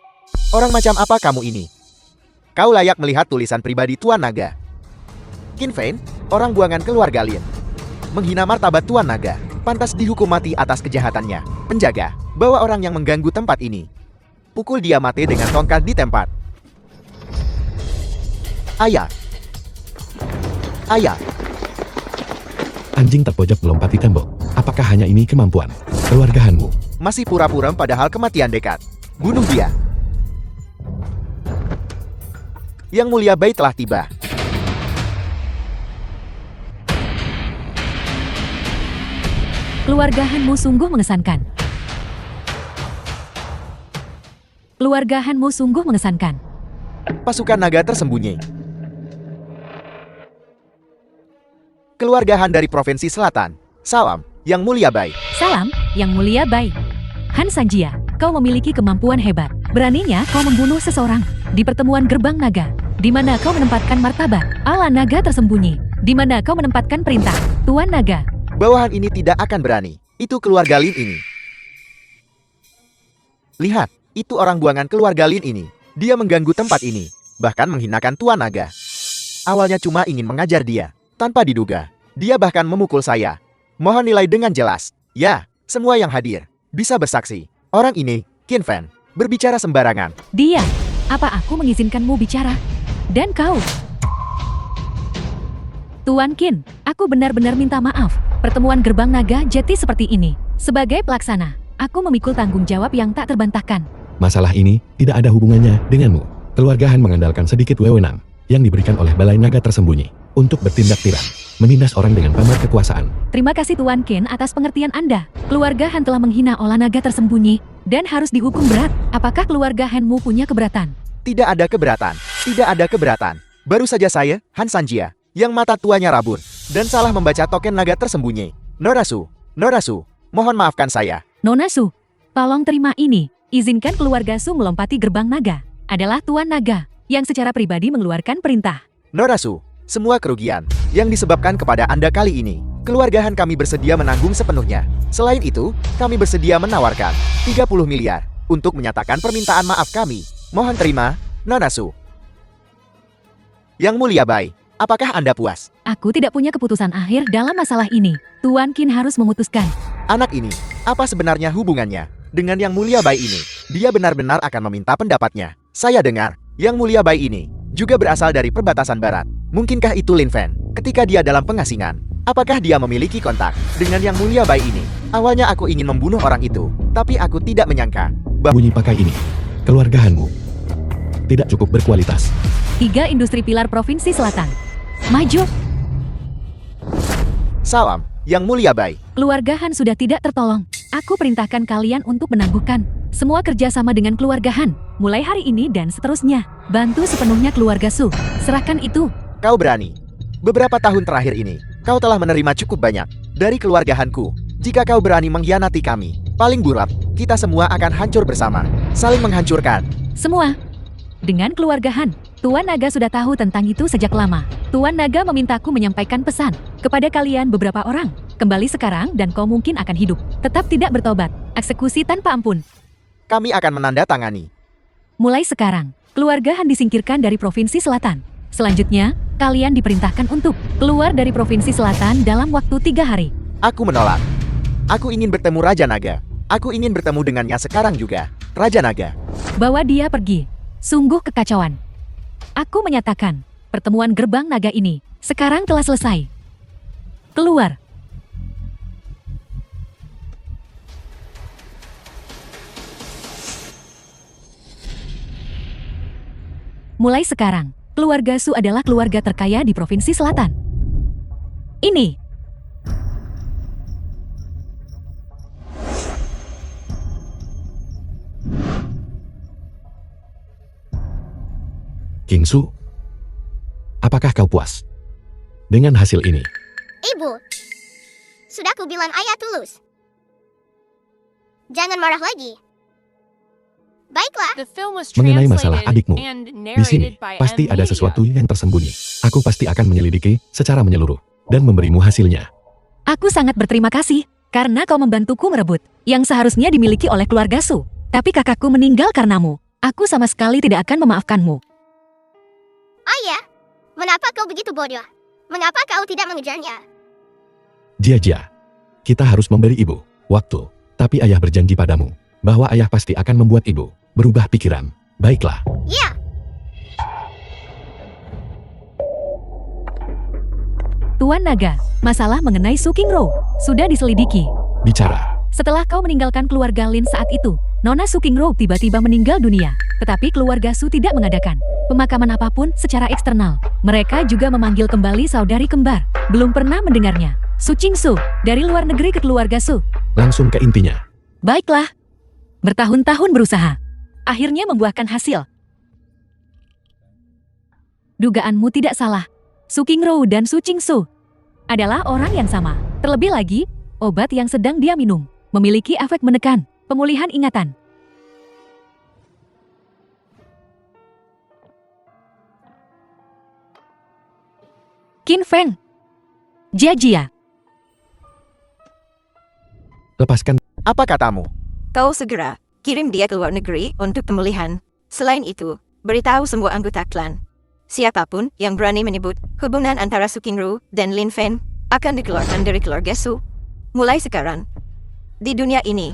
Orang macam apa kamu ini? Kau layak melihat tulisan pribadi Tuan Naga. Qin Feng, orang buangan keluarga Lin, menghina martabat Tuan Naga, pantas dihukum mati atas kejahatannya. Penjaga, bawa orang yang mengganggu tempat ini. Pukul dia mati dengan tongkat di tempat. Ayah. Ayah. Anjing terpojok melompati tembok. Apakah hanya ini kemampuan keluarga Hanmu? Masih pura-pura padahal kematian dekat. Bunuh dia. Yang Mulia Bai telah tiba. Keluarga Hanmu sungguh mengesankan. Keluarga Hanmu sungguh mengesankan. Pasukan naga tersembunyi. Keluarga Han dari Provinsi Selatan. Salam, Yang Mulia Bai. Salam, Yang Mulia Bai. Han Sanjia, kau memiliki kemampuan hebat. Beraninya kau membunuh seseorang di pertemuan gerbang naga. Di mana kau menempatkan martabat ala naga tersembunyi? Di mana kau menempatkan perintah Tuan Naga? Bawahan ini tidak akan berani. Itu keluarga Lin ini. Lihat, itu orang buangan keluarga Lin ini. Dia mengganggu tempat ini, bahkan menghinakan Tuan Naga. Awalnya cuma ingin mengajar dia, tanpa diduga. Dia bahkan memukul saya. Mohon nilai dengan jelas. Ya, semua yang hadir bisa bersaksi. Orang ini, Qin Feng, berbicara sembarangan. Dia, Apa aku mengizinkanmu bicara? Dan kau? Tuan Qin, aku benar-benar minta maaf. Pertemuan gerbang naga jeti seperti ini. Sebagai pelaksana, aku memikul tanggung jawab yang tak terbantahkan. Masalah ini tidak ada hubungannya denganmu. Keluarga Han mengandalkan sedikit wewenang yang diberikan oleh Balai Naga Tersembunyi untuk bertindak tiran, menindas orang dengan pamor kekuasaan. Terima kasih Tuan Qin atas pengertian Anda. Keluarga Han telah menghina olah naga tersembunyi dan harus dihukum berat. Apakah keluarga Hanmu punya keberatan? Tidak ada keberatan. Tidak ada keberatan. Baru saja saya, Han Sanjia, yang mata tuanya rabun dan salah membaca token naga tersembunyi. Norasu, mohon maafkan saya. Nona Su, tolong terima ini. Izinkan keluarga Su melompati gerbang naga. Adalah Tuan Naga yang secara pribadi mengeluarkan perintah. Norasu, semua kerugian yang disebabkan kepada Anda kali ini, keluarga Han kami bersedia menanggung sepenuhnya. Selain itu, kami bersedia menawarkan 30 miliar untuk menyatakan permintaan maaf kami. Mohon terima, Nonasu. Yang Mulia Bai, apakah Anda puas? Aku tidak punya keputusan akhir dalam masalah ini. Tuan Qin harus memutuskan. Anak ini, apa sebenarnya hubungannya dengan Yang Mulia Bai ini? Dia benar-benar akan meminta pendapatnya. Saya dengar, Yang Mulia Bai ini juga berasal dari perbatasan barat. Mungkinkah itu Lin Fen? Ketika dia dalam pengasingan, apakah dia memiliki kontak dengan Yang Mulia Bai ini? Awalnya aku ingin membunuh orang itu, tapi aku tidak menyangka bahwa Bunyi pakai ini, keluarga Hanmu tidak cukup berkualitas. 3 industri pilar Provinsi Selatan. Maju. salam, Yang Mulia Bai. Keluarga Han sudah tidak tertolong. Aku perintahkan kalian untuk menangguhkan semua kerjasama dengan keluarga Han. Mulai hari ini dan seterusnya. Bantu sepenuhnya keluarga Su. Serahkan itu. Kau berani. Beberapa tahun terakhir ini, kau telah menerima cukup banyak dari keluarga Hanku. Jika kau berani mengkhianati kami, paling buruk, kita semua akan hancur bersama. Saling menghancurkan. Semua. Dengan keluarga Han, Tuan Naga sudah tahu tentang itu sejak lama. Tuan Naga memintaku menyampaikan pesan kepada kalian beberapa orang. Kembali sekarang dan kau mungkin akan hidup. Tetap tidak bertobat. Eksekusi tanpa ampun. Kami akan menandatangani. Mulai sekarang, keluarga Han disingkirkan dari Provinsi Selatan. Selanjutnya, kalian diperintahkan untuk keluar dari Provinsi Selatan dalam waktu 3 hari. Aku menolak. Aku ingin bertemu Raja Naga. Aku ingin bertemu dengannya sekarang juga. Raja Naga. Bawa dia pergi. Sungguh kekacauan. Aku menyatakan, pertemuan gerbang naga ini sekarang telah selesai. Keluar. Mulai sekarang, keluarga Su adalah keluarga terkaya di Provinsi Selatan. Ini. King Su, apakah kau puas dengan hasil ini? Ibu, sudah ku bilang ayah tulus. Jangan marah lagi. Baiklah. The film was Mengenai masalah translated adikmu, and di sini narrated by pasti M. ada Media. sesuatu yang tersembunyi. Aku pasti akan menyelidiki secara menyeluruh dan memberimu hasilnya. Aku sangat berterima kasih karena kau membantuku merebut yang seharusnya dimiliki oleh keluarga Su. Tapi kakakku meninggal karenamu. Aku sama sekali tidak akan memaafkanmu. Ayah, mengapa kau begitu bodoh? Mengapa kau tidak mengejarnya? Jia, kita harus memberi ibu waktu. Tapi ayah berjanji padamu bahwa ayah pasti akan membuat ibu berubah pikiran. Baiklah. Ya, Tuan Naga, masalah mengenai Su Qingru sudah diselidiki. Bicara. Setelah kau meninggalkan keluarga Lin saat itu, Nona Su Qingru tiba-tiba meninggal dunia. Tetapi keluarga Su tidak mengadakan pemakaman apapun secara eksternal. Mereka juga memanggil kembali saudari kembar. Belum pernah mendengarnya. Su Qingsu, dari luar negeri ke keluarga Su. Langsung ke intinya. Baiklah. Bertahun-tahun berusaha. Akhirnya membuahkan hasil. Dugaanmu tidak salah. Su Qingru dan Su Qingsu adalah orang yang sama. Terlebih lagi, obat yang sedang dia minum memiliki efek menekan pemulihan ingatan. Qin Feng. Jia. Lepaskan. Apa katamu? Kau segera kirim dia ke luar negeri untuk pemulihan. Selain itu, beritahu semua anggota klan. Siapapun yang berani menyebut hubungan antara Su Qingru dan Lin Fen akan dikeluarkan dari keluarga Su. Mulai sekarang, di dunia ini,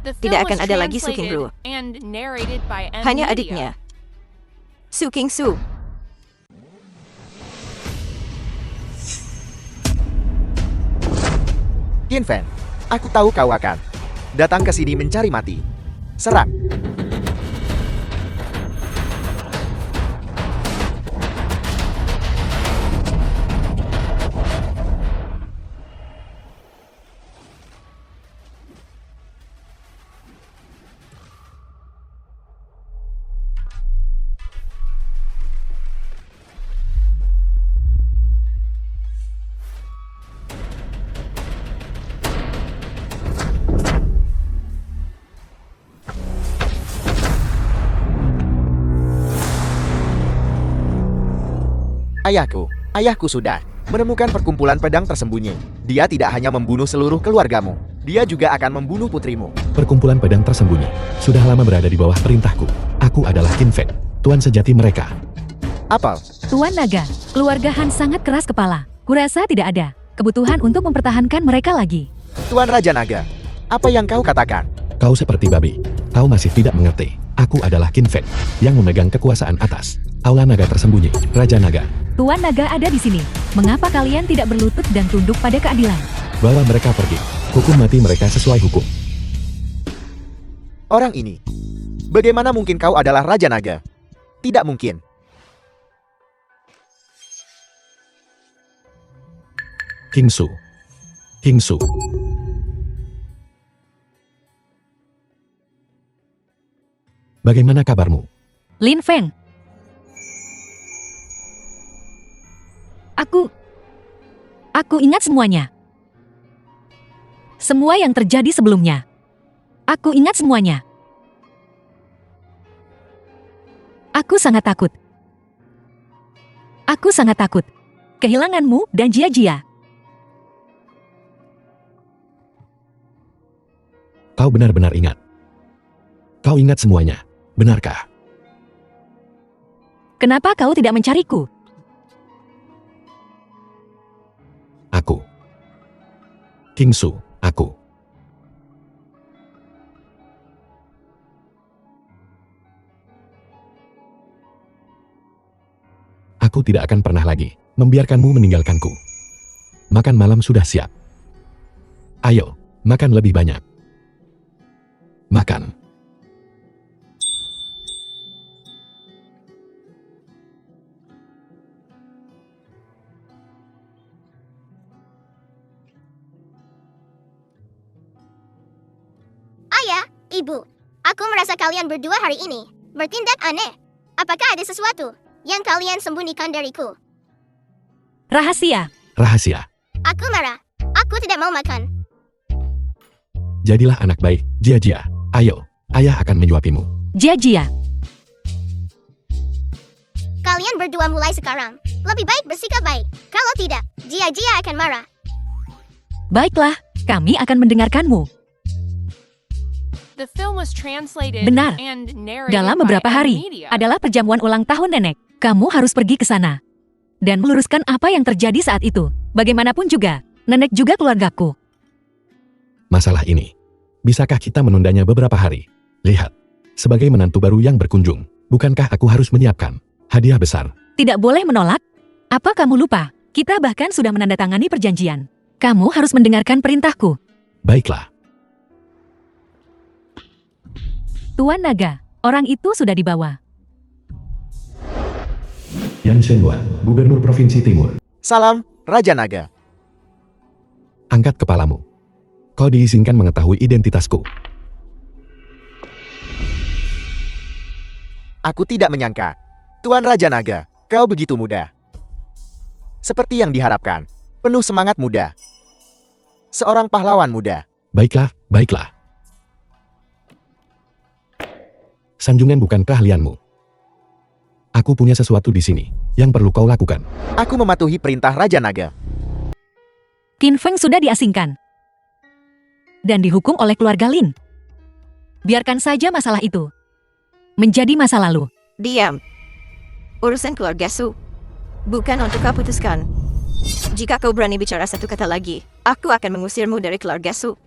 The film tidak akan was ada lagi Su translated Qingru. and narrated by M. Hanya Media. adiknya Su King Su. Qin Feng, aku tahu kau akan datang ke sini mencari mati. Serang. Ayahku sudah menemukan perkumpulan pedang tersembunyi. Dia tidak hanya membunuh seluruh keluargamu, dia juga akan membunuh putrimu. Perkumpulan pedang tersembunyi sudah lama berada di bawah perintahku. Aku adalah Qin Feng, tuan sejati mereka. Apel, Tuan Naga, keluarga Han sangat keras kepala. Kurasa tidak ada kebutuhan untuk mempertahankan mereka lagi. Tuan Raja Naga, apa yang kau katakan? Kau seperti babi. Kau masih tidak mengerti. Aku adalah Qin Feng yang memegang kekuasaan atas Aula Naga tersembunyi, Raja Naga. Tuan Naga ada di sini. Mengapa kalian tidak berlutut dan tunduk pada keadilan? Bawa mereka pergi. Hukum mati mereka sesuai hukum. Orang ini, bagaimana mungkin kau adalah Raja Naga? Tidak mungkin. King Su. King Su. Bagaimana kabarmu? Lin Feng. Aku ingat semuanya. Semua yang terjadi sebelumnya. Aku ingat semuanya. Aku sangat takut. Aku sangat takut. Kehilanganmu dan Jia-Jia. Kau benar-benar ingat. Kau ingat semuanya, benarkah? Kenapa kau tidak mencariku? Aku. King Su, aku. Aku tidak akan pernah lagi membiarkanmu meninggalkanku. Makan malam sudah siap. Ayo, makan lebih banyak. Makan. Ayah, Ibu, aku merasa kalian berdua hari ini bertindak aneh. Apakah ada sesuatu yang kalian sembunyikan dariku? Rahasia. Rahasia. Aku marah. Aku tidak mau makan. Jadilah anak baik, Jia-Jia. Ayo, ayah akan menyuapimu. Jia-Jia. Kalian berdua mulai sekarang lebih baik bersikap baik. Kalau tidak, Jia-Jia akan marah. Baiklah, kami akan mendengarkanmu. The film was translated Benar. and narrated Dalam by beberapa M hari Media. adalah perjamuan ulang tahun nenek. Kamu harus pergi ke sana dan meluruskan apa yang terjadi saat itu. Bagaimanapun juga, nenek juga keluargaku. Masalah ini, bisakah kita menundanya beberapa hari? Lihat, sebagai menantu baru yang berkunjung, bukankah aku harus menyiapkan hadiah besar? Tidak boleh menolak. Apa kamu lupa? Kita bahkan sudah menandatangani perjanjian. Kamu harus mendengarkan perintahku. Baiklah, Tuan Naga, orang itu sudah dibawa. Yan Shenhua, Gubernur Provinsi Timur. Salam, Raja Naga. Angkat kepalamu. Kau diizinkan mengetahui identitasku. Aku tidak menyangka. Tuan Raja Naga, kau begitu muda. Seperti yang diharapkan, penuh semangat muda. Seorang pahlawan muda. Baiklah, baiklah. Sanjungan bukan keahlianmu. Aku punya sesuatu di sini yang perlu kau lakukan. Aku mematuhi perintah Raja Naga. Qin Feng sudah diasingkan dan dihukum oleh keluarga Lin. Biarkan saja masalah itu menjadi masa lalu. Diam. Urusan keluarga Su bukan untuk kau putuskan. Jika kau berani bicara satu kata lagi, aku akan mengusirmu dari keluarga Su.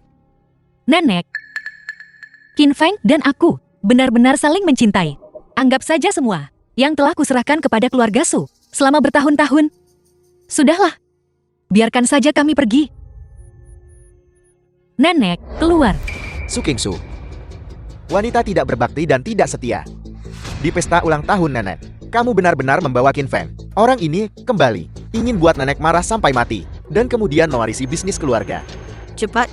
Nenek, Qin Feng dan aku benar-benar saling mencintai. Anggap saja semua yang telah kuserahkan kepada keluarga Su selama bertahun-tahun. Sudahlah, biarkan saja kami pergi. Nenek, keluar. Su Kingsu. Wanita tidak berbakti dan tidak setia. Di pesta ulang tahun nenek, kamu benar-benar membawa Qin Feng. Orang ini kembali ingin buat nenek marah sampai mati dan kemudian mewarisi bisnis keluarga. Cepat.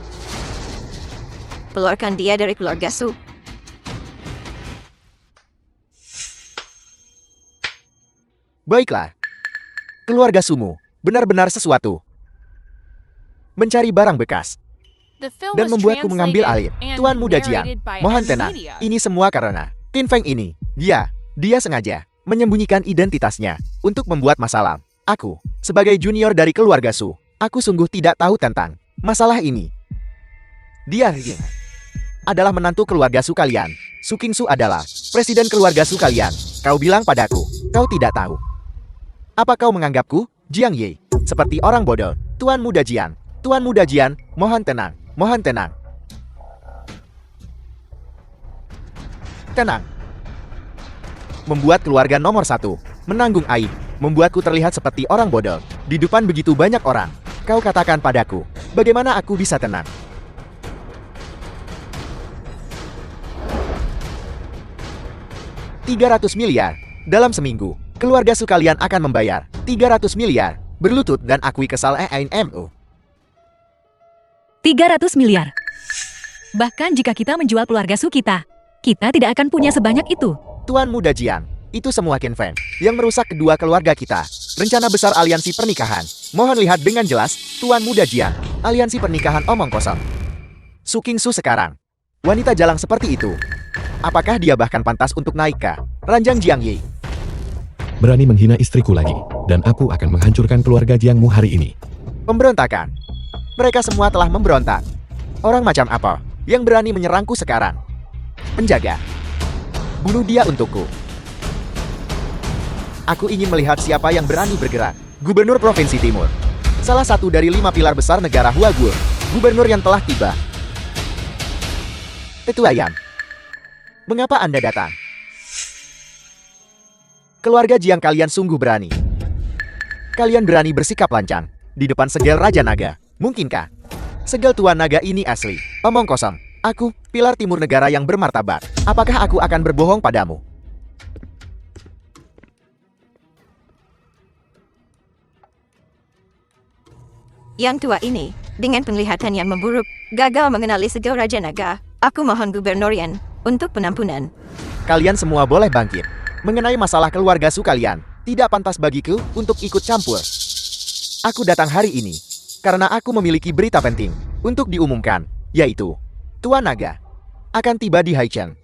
Keluarkan dia dari keluarga Su. Baiklah. Keluarga Sumu benar-benar sesuatu. Mencari barang bekas The film dan was membuatku mengambil alih. translated and Tuan Muda Jiang, narrated by mohon M tenang. Media. Ini semua karena Qin Feng ini. Dia sengaja menyembunyikan identitasnya untuk membuat masalah. Aku, sebagai junior dari keluarga Su, aku sungguh tidak tahu tentang masalah ini. Dia adalah menantu keluarga Su kalian. Su Kingsu adalah presiden keluarga Su kalian. Kau bilang padaku, kau tidak tahu. Apa kau menganggapku, Jiang Ye, seperti orang bodoh? Tuan Muda Jiang, Tuan Muda Jiang, mohon tenang, mohon tenang. Tenang. Membuat keluarga nomor 1 menanggung aib, membuatku terlihat seperti orang bodoh di depan begitu banyak orang. Kau katakan padaku, bagaimana aku bisa tenang? $300 miliar. Dalam seminggu, keluarga Su kalian akan membayar 300 miliar. Berlutut dan akui kesal EINMU. 300 miliar. Bahkan jika kita menjual keluarga Su kita tidak akan punya sebanyak itu. Tuan Muda Jiang, itu semua Qin Feng yang merusak kedua keluarga kita. Rencana besar aliansi pernikahan. Mohon lihat dengan jelas, Tuan Muda Jiang. Aliansi pernikahan omong kosong. Su Kingsu sekarang. Wanita jalang seperti itu. Apakah dia bahkan pantas untuk naik ke ranjang Jiang Yi? Berani menghina istriku lagi, dan aku akan menghancurkan keluarga Jiangmu hari ini. Pemberontakan. Mereka semua telah memberontak. Orang macam apa yang berani menyerangku sekarang? Penjaga. Bunuh dia untukku. Aku ingin melihat siapa yang berani bergerak. Gubernur Provinsi Timur. Salah satu dari 5 pilar besar negara Huaguo. Gubernur yang telah tiba. Tetua Yan. Mengapa Anda datang? Keluarga Jiang kalian sungguh berani. Kalian berani bersikap lancang di depan segel Raja Naga. Mungkinkah segel Tuan Naga ini asli? Omong kosong. Aku, pilar timur negara yang bermartabat. Apakah aku akan berbohong padamu? Yang tua ini, dengan penglihatan yang memburuk, gagal mengenali segel Raja Naga. Aku mohon Gubernur Yan untuk penampunan. Kalian semua boleh bangkit. Mengenai masalah keluarga Su kalian, tidak pantas bagiku untuk ikut campur. Aku datang hari ini karena aku memiliki berita penting untuk diumumkan, yaitu Tuan Naga akan tiba di Haicheng.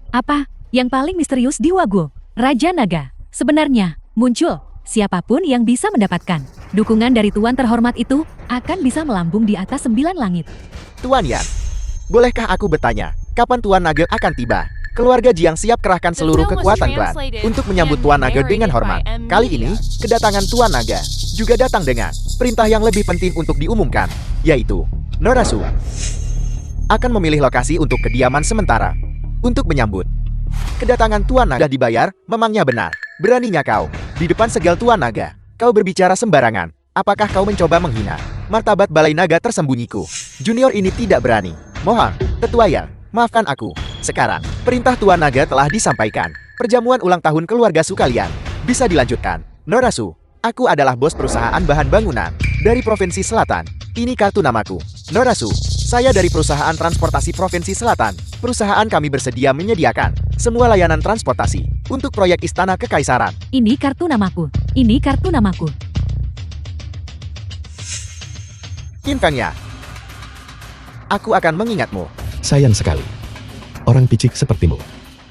Apa yang paling misterius di Huaguo? Raja Naga sebenarnya muncul. Siapapun yang bisa mendapatkan dukungan dari Tuan terhormat itu akan bisa melambung di atas 9 langit. Tuan Yan, bolehkah aku bertanya, kapan Tuan Naga akan tiba? Keluarga Jiang siap kerahkan seluruh kekuatan klan untuk menyambut Tuan Naga dengan hormat. Kali ini, kedatangan Tuan Naga juga datang dengan perintah yang lebih penting untuk diumumkan, yaitu Norasu akan memilih lokasi untuk kediaman sementara untuk menyambut kedatangan Tuan Naga. Dibayar, memangnya benar. Beraninya kau di depan segel Tuan Naga. Kau berbicara sembarangan. Apakah kau mencoba menghina martabat Balai Naga tersembunyiku? Junior ini tidak berani. Mohon, Tetua Yang, maafkan aku. Sekarang, perintah Tuan Naga telah disampaikan. Perjamuan ulang tahun keluarga Su kalian bisa dilanjutkan. Norasu, aku adalah bos perusahaan bahan bangunan dari Provinsi Selatan. Ini kartu namaku. Norasu, saya dari perusahaan transportasi Provinsi Selatan. Perusahaan kami bersedia menyediakan semua layanan transportasi untuk proyek Istana Kekaisaran. Ini kartu namaku. Ini kartu namaku. Qin Feng ya. Aku akan mengingatmu. Sayang sekali. Orang picik sepertimu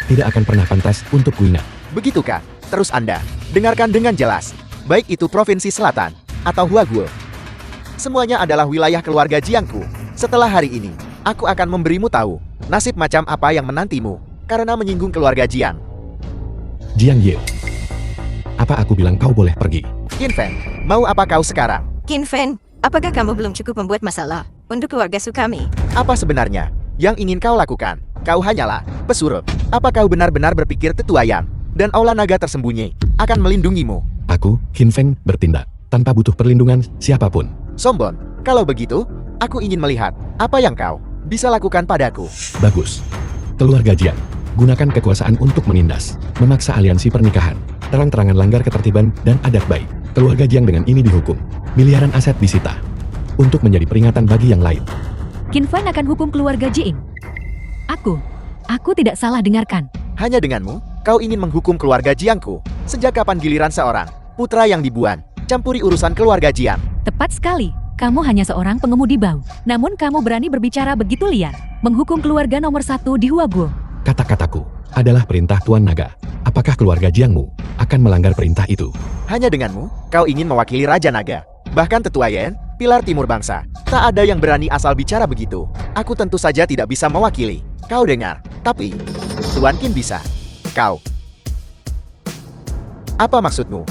tidak akan pernah pantas untuk kuingat. Begitukah? Terus Anda dengarkan dengan jelas. Baik itu Provinsi Selatan atau Huaguo. Semuanya adalah wilayah keluarga Jiangku. Setelah hari ini, aku akan memberimu tahu nasib macam apa yang menantimu karena menyinggung keluarga Jiang. Jiang Ye, apa aku bilang kau boleh pergi? Qin Feng, mau apa kau sekarang? Qin Feng, apakah kamu belum cukup membuat masalah untuk keluarga Su kami? Apa sebenarnya yang ingin kau lakukan? Kau hanyalah pesuruh. Apa kau benar-benar berpikir Tetua Yang dan aula naga tersembunyi akan melindungimu. Aku, Qin Feng, bertindak tanpa butuh perlindungan siapapun. Sombong, kalau begitu, aku ingin melihat apa yang kau bisa lakukan padaku. Bagus. Keluarga Jiang, gunakan kekuasaan untuk menindas, memaksa aliansi pernikahan, terang-terangan langgar ketertiban dan adat baik. Keluarga Jiang dengan ini dihukum. Miliaran aset disita. Untuk menjadi peringatan bagi yang lain. Qin Fan akan hukum keluarga Jiing. Aku tidak salah dengarkan. Hanya denganmu, kau ingin menghukum keluarga Jiangku. Sejak kapan giliran seorang putra yang dibuan campuri urusan keluarga Jiang? Tepat sekali. Kamu hanya seorang pengemudi bau. Namun kamu berani berbicara begitu liar. Menghukum keluarga nomor 1 di Huaguo. Kata-kataku adalah perintah Tuan Naga. Apakah keluarga Jiangmu akan melanggar perintah itu? Hanya denganmu, kau ingin mewakili Raja Naga. Bahkan Tetua Yen, pilar timur bangsa. Tak ada yang berani asal bicara begitu. Aku tentu saja tidak bisa mewakili. Kau dengar, tapi Tuan Qin bisa. Kau. Apa maksudmu?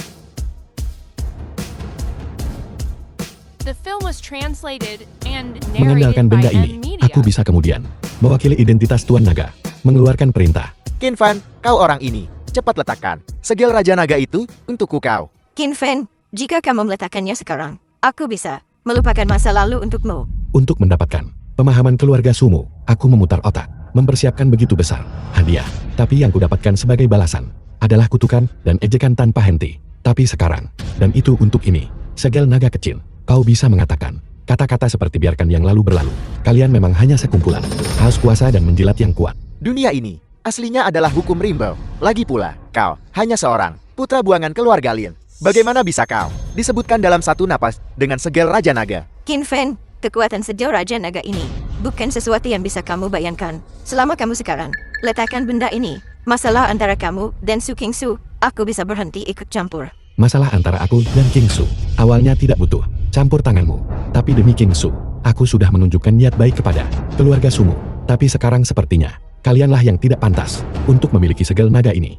The film was translated and Mengandalkan narrated benda by ini, Media. aku bisa kemudian mewakili identitas Tuan Naga, mengeluarkan perintah. Qin Fan, kau orang ini. Cepat letakkan segel Raja Naga itu untukku kau. Qin Feng, jika kamu meletakkannya sekarang, aku bisa melupakan masa lalu untukmu. Untuk mendapatkan pemahaman keluarga Sumu, aku memutar otak, mempersiapkan begitu besar hadiah. Tapi yang kudapatkan sebagai balasan adalah kutukan dan ejekan tanpa henti. Tapi sekarang, dan itu untuk ini, segel naga kecil, kau bisa mengatakan kata-kata seperti biarkan yang lalu berlalu. Kalian memang hanya sekumpulan haus kuasa dan menjilat yang kuat. Dunia ini aslinya adalah hukum rimba. Lagi pula, kau hanya seorang putra buangan keluarga Lin. Bagaimana bisa kau disebutkan dalam satu napas dengan segel Raja Naga? Qin Feng, kekuatan sejauh Raja Naga ini bukan sesuatu yang bisa kamu bayangkan. Selama kamu sekarang letakkan benda ini, masalah antara kamu dan Su Qingsu, aku bisa berhenti ikut campur. Masalah antara aku dan King Su awalnya tidak butuh campur tanganmu. Tapi demi King Su, aku sudah menunjukkan niat baik kepada keluarga Sumu. Tapi sekarang sepertinya, kalianlah yang tidak pantas untuk memiliki segel naga ini.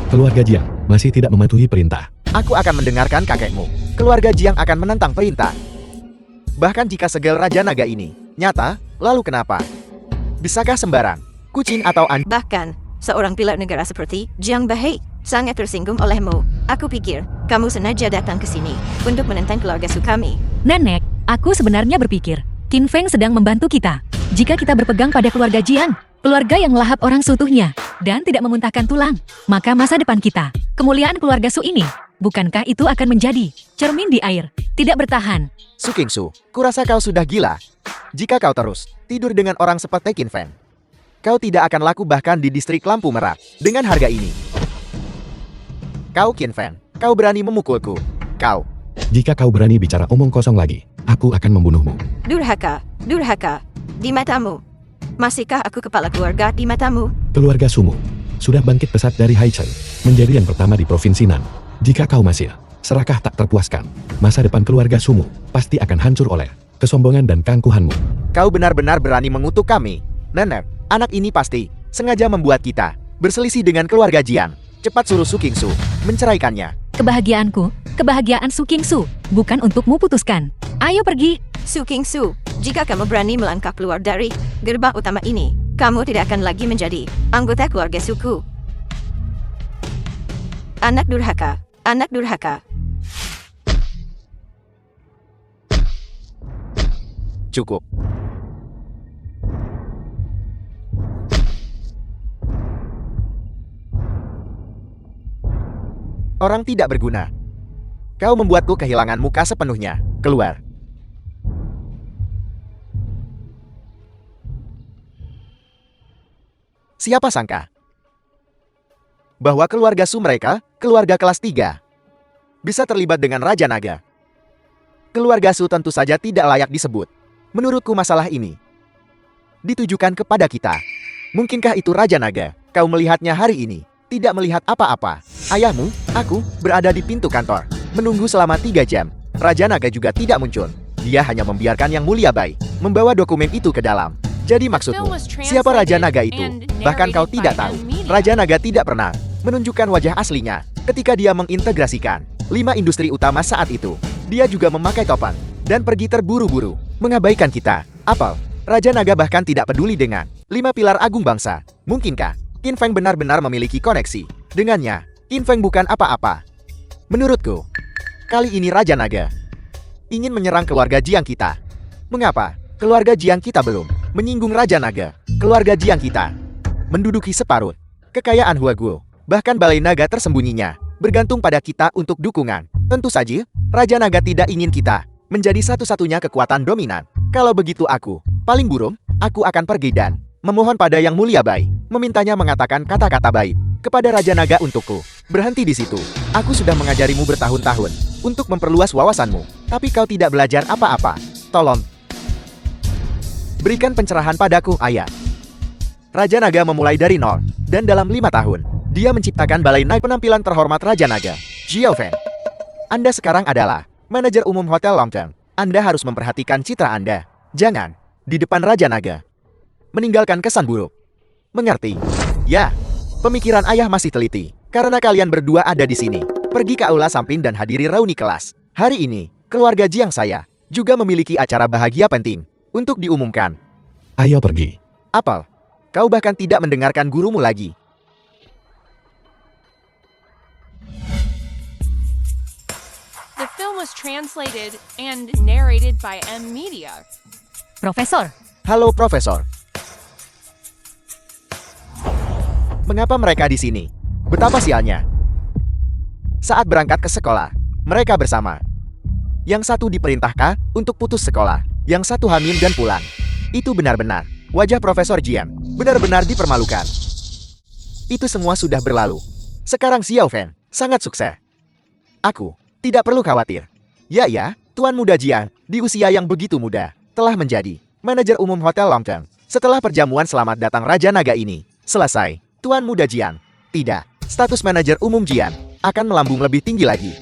Keluarga Jiang masih tidak mematuhi perintah. Aku akan mendengarkan kakekmu. Keluarga Jiang akan menentang perintah. Bahkan jika segel Raja Naga ini nyata, lalu kenapa? Bisakah sembarang kucing atau Bahkan, seorang pilar negara seperti Jiang Bahei sangat tersinggung olehmu. Aku pikir, kamu sengaja datang ke sini untuk menentang keluarga Su kami. Nenek, aku sebenarnya berpikir, Qin Feng sedang membantu kita. Jika kita berpegang pada keluarga Jiang, keluarga yang melahap orang seutuhnya, dan tidak memuntahkan tulang, maka masa depan kita, kemuliaan keluarga Su ini, bukankah itu akan menjadi cermin di air, tidak bertahan? Su Qingsu, kurasa kau sudah gila. Jika kau terus tidur dengan orang seperti Qin Feng, kau tidak akan laku bahkan di distrik Lampu Merah dengan harga ini. Kau Qin Feng, kau berani memukulku. Kau. Jika kau berani bicara omong kosong lagi, aku akan membunuhmu. Durhaka, durhaka. Di matamu. Masihkah aku kepala keluarga di matamu? Keluarga Sumu sudah bangkit pesat dari Haicheng, menjadi yang pertama di Provinsi Nan. Jika kau masih serakah tak terpuaskan, masa depan keluarga Sumu pasti akan hancur oleh kesombongan dan keangkuhanmu. Kau benar-benar berani mengutuk kami. Nenek, anak ini pasti sengaja membuat kita berselisih dengan keluarga Jiang. Cepat suruh Su Qingsu menceraikannya. Kebahagiaanku, kebahagiaan Su Qingsu, bukan untukmu putuskan. Ayo pergi. Su Qingsu, jika kamu berani melangkah keluar dari gerbang utama ini, kamu tidak akan lagi menjadi anggota keluarga suku. Anak durhaka, anak durhaka. Cukup. Orang tidak berguna. Kau membuatku kehilangan muka sepenuhnya. Keluar. Siapa sangka bahwa keluarga Su mereka, keluarga kelas 3, bisa terlibat dengan Raja Naga. Keluarga Su tentu saja tidak layak disebut. Menurutku masalah ini ditujukan kepada kita. Mungkinkah itu Raja Naga? Kau melihatnya hari ini, tidak melihat apa-apa. Ayahmu, aku, berada di pintu kantor, menunggu selama 3 jam. Raja Naga juga tidak muncul. Dia hanya membiarkan Yang Mulia Bai membawa dokumen itu ke dalam. Jadi maksudmu, siapa Raja Naga itu? Bahkan kau tidak tahu. Raja Naga tidak pernah menunjukkan wajah aslinya ketika dia mengintegrasikan 5 industri utama saat itu. Dia juga memakai topan dan pergi terburu-buru, mengabaikan kita. Apel, Raja Naga bahkan tidak peduli dengan 5 pilar agung bangsa. Mungkinkah Qin Feng benar-benar memiliki koneksi. Dengannya, Qin Feng bukan apa-apa. Menurutku, kali ini Raja Naga ingin menyerang keluarga Jiang kita. Mengapa keluarga Jiang kita belum menyinggung Raja Naga? Keluarga Jiang kita menduduki separuh kekayaan Huaguo. Bahkan balai naga tersembunyinya bergantung pada kita untuk dukungan. Tentu saja, Raja Naga tidak ingin kita menjadi satu-satunya kekuatan dominan. Kalau begitu paling burung, aku akan pergi dan memohon pada Yang Mulia Bai, memintanya mengatakan kata-kata baik kepada Raja Naga untukku. Berhenti di situ. Aku sudah mengajarimu bertahun-tahun untuk memperluas wawasanmu, tapi kau tidak belajar apa-apa. Tolong berikan pencerahan padaku, ayah. Raja Naga memulai dari nol, dan dalam 5 tahun, dia menciptakan balai naik penampilan terhormat Raja Naga, Xiao Feng. Anda sekarang adalah manajer umum Hotel Longteng. Anda harus memperhatikan citra Anda. Jangan, di depan Raja Naga, meninggalkan kesan buruk. Mengerti? Ya, pemikiran ayah masih teliti. Karena kalian berdua ada di sini. Pergi ke aula samping dan hadiri reuni kelas. Hari ini, keluarga Jiang saya juga memiliki acara bahagia penting untuk diumumkan. Ayo pergi. Apel, kau bahkan tidak mendengarkan gurumu lagi. The film was translated and narrated by M Media. Profesor, Halo, Profesor. Mengapa mereka di sini? Betapa sialnya. Saat berangkat ke sekolah, mereka bersama. Yang satu diperintahkan untuk putus sekolah, yang satu hamil dan pulang. Itu benar-benar wajah Profesor Jian benar-benar dipermalukan. Itu semua sudah berlalu. Sekarang Xiao Feng sangat sukses. Aku tidak perlu khawatir. Ya, Tuan Muda Jian, di usia yang begitu muda, telah menjadi manajer umum Hotel Longteng. Setelah perjamuan selamat datang Raja Naga ini selesai, Tuan Muda Jian, tidak, status manajer umum Jian akan melambung lebih tinggi lagi.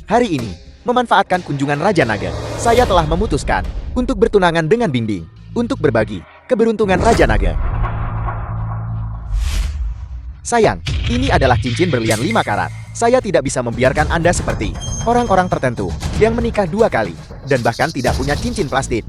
Hari ini, memanfaatkan kunjungan Raja Naga, saya telah memutuskan untuk bertunangan dengan Bingbing, untuk berbagi keberuntungan Raja Naga. Sayang, ini adalah cincin berlian 5 karat. Saya tidak bisa membiarkan Anda seperti orang-orang tertentu yang menikah 2 kali dan bahkan tidak punya cincin plastik.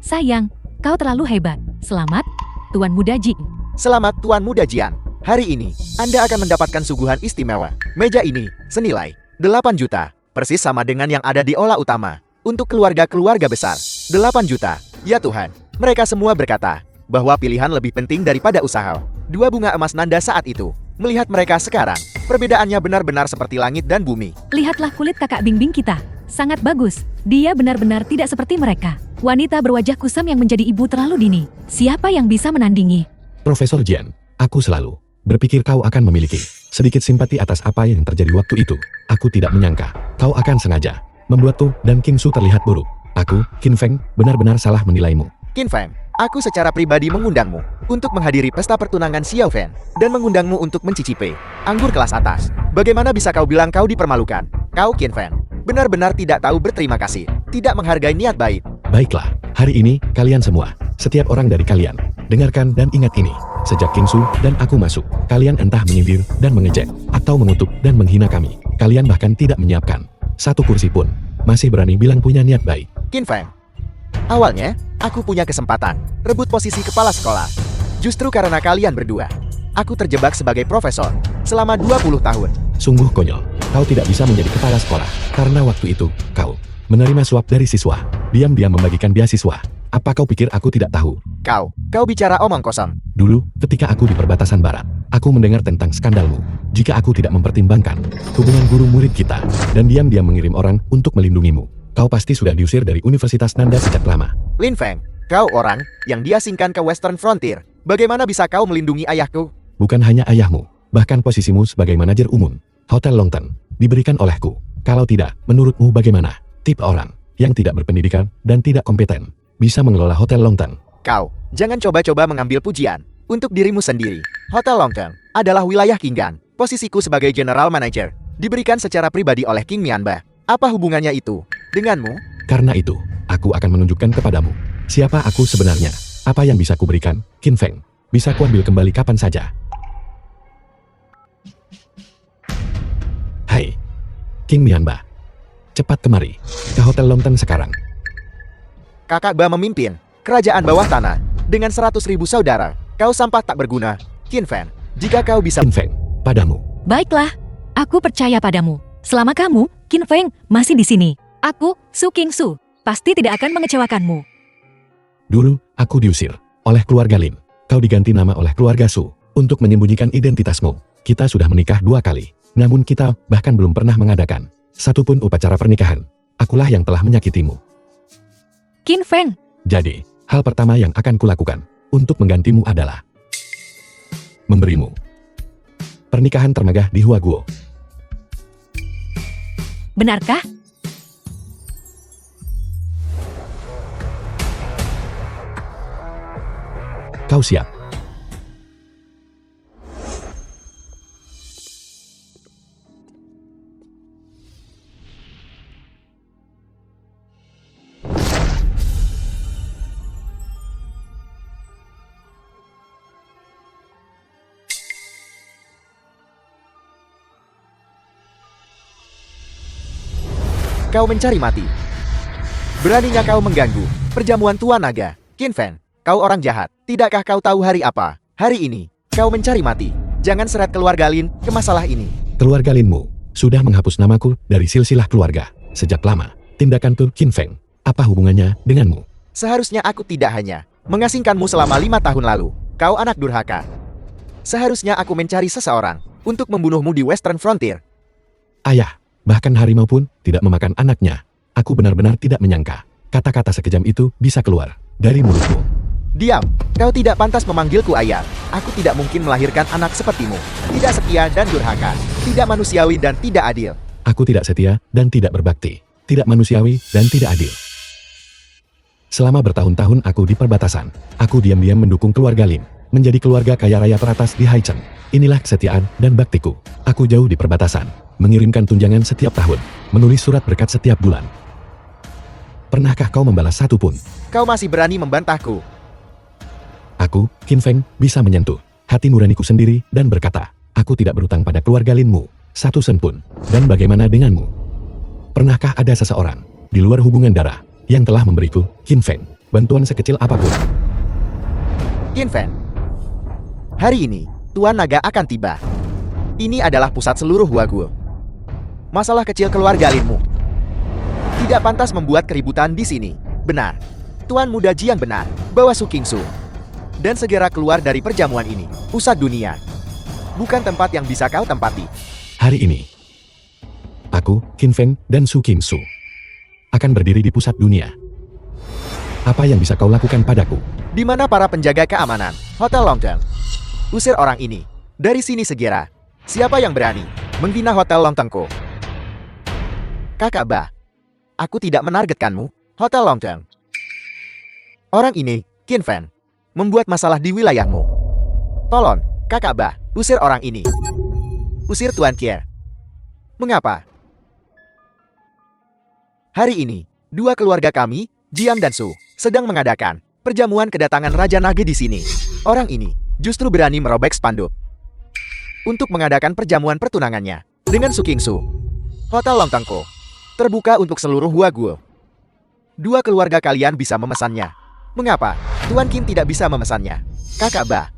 sayang, kau terlalu hebat. Selamat, Tuan Muda Ji. Selamat Tuan Muda Jian. Hari ini, Anda akan mendapatkan suguhan istimewa. Meja ini senilai 8 juta, persis sama dengan yang ada di aula utama. Untuk keluarga-keluarga besar, 8 juta. Ya Tuhan, mereka semua berkata bahwa pilihan lebih penting daripada usaha. 2 bunga emas nanda saat itu. Melihat mereka sekarang, perbedaannya benar-benar seperti langit dan bumi. Lihatlah kulit kakak Bingbing kita. Sangat bagus. Dia benar-benar tidak seperti mereka. Wanita berwajah kusam yang menjadi ibu terlalu dini. Siapa yang bisa menandingi? Profesor Jian, aku selalu berpikir kau akan memiliki sedikit simpati atas apa yang terjadi waktu itu. Aku tidak menyangka kau akan sengaja membuatku dan King Su terlihat buruk. Aku, Qin Feng, benar-benar salah menilaimu. Qin Feng, aku secara pribadi mengundangmu untuk menghadiri pesta pertunangan Xiao Feng dan mengundangmu untuk mencicipi anggur kelas atas. Bagaimana bisa kau bilang kau dipermalukan? Kau Qin Feng benar-benar tidak tahu berterima kasih, tidak menghargai niat baik. Baiklah, hari ini kalian semua, setiap orang dari kalian, dengarkan dan ingat ini. Sejak King Su dan aku masuk, kalian entah menyindir dan mengejek, atau mengutuk dan menghina kami. Kalian bahkan tidak menyiapkan satu kursi pun. Masih berani bilang punya niat baik. Qin Feng, awalnya aku punya kesempatan rebut posisi kepala sekolah. Justru karena kalian berdua, aku terjebak sebagai profesor selama 20 tahun. Sungguh konyol, kau tidak bisa menjadi kepala sekolah, karena waktu itu, kau menerima suap dari siswa, diam-diam membagikan beasiswa. Apa kau pikir aku tidak tahu? Kau bicara omong kosong. Dulu, ketika aku di perbatasan barat, aku mendengar tentang skandalmu. Jika aku tidak mempertimbangkan hubungan guru murid kita, dan diam-diam mengirim orang untuk melindungimu, kau pasti sudah diusir dari Universitas Nanda sejak lama. Lin Feng, kau orang yang diasingkan ke Western Frontier. Bagaimana bisa kau melindungi ayahku? Bukan hanya ayahmu, bahkan posisimu sebagai manajer umum Hotel Longteng diberikan olehku. Kalau tidak, menurutmu bagaimana tipe orang yang tidak berpendidikan dan tidak kompeten bisa mengelola Hotel Longteng? Kau, jangan coba-coba mengambil pujian untuk dirimu sendiri. Hotel Longteng adalah wilayah Qinggan. Posisiku sebagai General Manager diberikan secara pribadi oleh King Mianba. Apa hubungannya itu denganmu? Karena itu, aku akan menunjukkan kepadamu siapa aku sebenarnya. Apa yang bisa kuberikan, Qin Feng, bisa kuambil kembali kapan saja. Hai, King Mianba, cepat kemari ke Hotel Longteng sekarang. Kakak Ba memimpin kerajaan bawah tanah dengan 100.000 saudara. Kau sampah tak berguna. Qin Feng, jika kau bisa... Qin Feng, padamu. Baiklah, aku percaya padamu. Selama kamu, Qin Feng, masih di sini, aku, Su Qingsu, pasti tidak akan mengecewakanmu. Dulu, aku diusir oleh keluarga Lin. Kau diganti nama oleh keluarga Su untuk menyembunyikan identitasmu. Kita sudah menikah 2 kali, namun kita bahkan belum pernah mengadakan satu pun upacara pernikahan. Akulah yang telah menyakitimu. Qin Feng, Jadi, hal pertama yang akan kulakukan untuk menggantimu adalah memberimu pernikahan termegah di Huaguo. benarkah? Kau siap? Kau mencari mati. Beraninya kau mengganggu perjamuan Tuan Naga. Qin Feng, kau orang jahat. Tidakkah kau tahu hari apa? Hari ini, kau mencari mati. Jangan seret keluarga Lin ke masalah ini. Keluarga Linmu sudah menghapus namaku dari silsilah keluarga sejak lama. Tindakan Tu Qin Feng, apa hubungannya denganmu? Seharusnya aku tidak hanya mengasingkanmu selama 5 tahun lalu. Kau anak durhaka. Seharusnya aku mencari seseorang untuk membunuhmu di Western Frontier. Ayah, bahkan harimau pun tidak memakan anaknya. Aku benar-benar tidak menyangka kata-kata sekejam itu bisa keluar dari mulutmu. Diam, kau tidak pantas memanggilku ayah. Aku tidak mungkin melahirkan anak sepertimu. Tidak setia dan durhaka. Tidak manusiawi dan tidak adil. Aku tidak setia dan tidak berbakti. Tidak manusiawi dan tidak adil. Selama bertahun-tahun aku di perbatasan, aku diam-diam mendukung keluarga Lin, menjadi keluarga kaya raya teratas di Haicheng. Inilah kesetiaan dan baktiku. Aku jauh di perbatasan, mengirimkan tunjangan setiap tahun, menulis surat berkat setiap bulan. Pernahkah kau membalas satu pun? Kau masih berani membantahku. Aku, Qin Feng, bisa menyentuh hati nuraniku sendiri dan berkata, aku tidak berutang pada keluarga Linmu, satu sen pun. Dan bagaimana denganmu? Pernahkah ada seseorang di luar hubungan darah yang telah memberiku, Qin Feng, bantuan sekecil apapun? Qin Feng, hari ini, Tuan Naga akan tiba. Ini adalah pusat seluruh Huaguo. Masalah kecil keluarga Linmu tidak pantas membuat keributan di sini. Benar, Tuan Muda Jiang benar, bawa Su Qingsu dan segera keluar dari perjamuan ini. Pusat dunia bukan tempat yang bisa kau tempati. Hari ini, aku, Qin Feng, dan Su Qingsu akan berdiri di pusat dunia. Apa yang bisa kau lakukan padaku? Di mana para penjaga keamanan Hotel Longteng? Usir orang ini dari sini segera. Siapa yang berani menghina Hotel Longtengku? Kakak Ba, aku tidak menargetkanmu, Hotel Longteng. Orang ini, Qin Feng, membuat masalah di wilayahmu. Tolong, Kakak Ba, usir orang ini. Usir Tuan Kier. Mengapa? Hari ini, dua keluarga kami, Jiang dan Su, sedang mengadakan perjamuan kedatangan Raja Naga di sini. Orang ini justru berani merobek spanduk untuk mengadakan perjamuan pertunangannya dengan Su Qingsu. Hotel Longtengku terbuka untuk seluruh Huaguo. Dua keluarga kalian bisa memesannya. Mengapa Tuan Qin tidak bisa memesannya? Kakak Ba,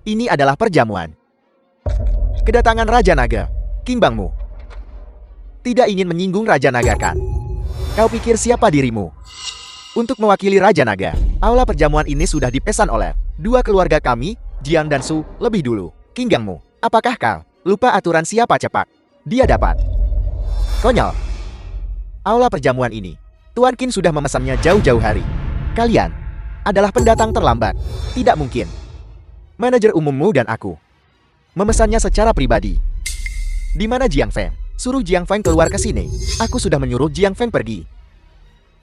ini adalah perjamuan kedatangan Raja Naga. Kimbangmu tidak ingin menyinggung Raja Naga kan? Kau pikir siapa dirimu untuk mewakili Raja Naga? Aula perjamuan ini sudah dipesan oleh dua keluarga kami, Jiang dan Su, lebih dulu. Kinggangmu, apakah kau lupa aturan siapa cepat dia dapat? Konyol. Aula perjamuan ini, Tuan Qin sudah memesannya jauh-jauh hari. Kalian adalah pendatang terlambat. Tidak mungkin manajer umummu dan aku memesannya secara pribadi. Di mana Jiang Feng? Suruh Jiang Feng keluar ke sini. Aku sudah menyuruh Jiang Feng pergi.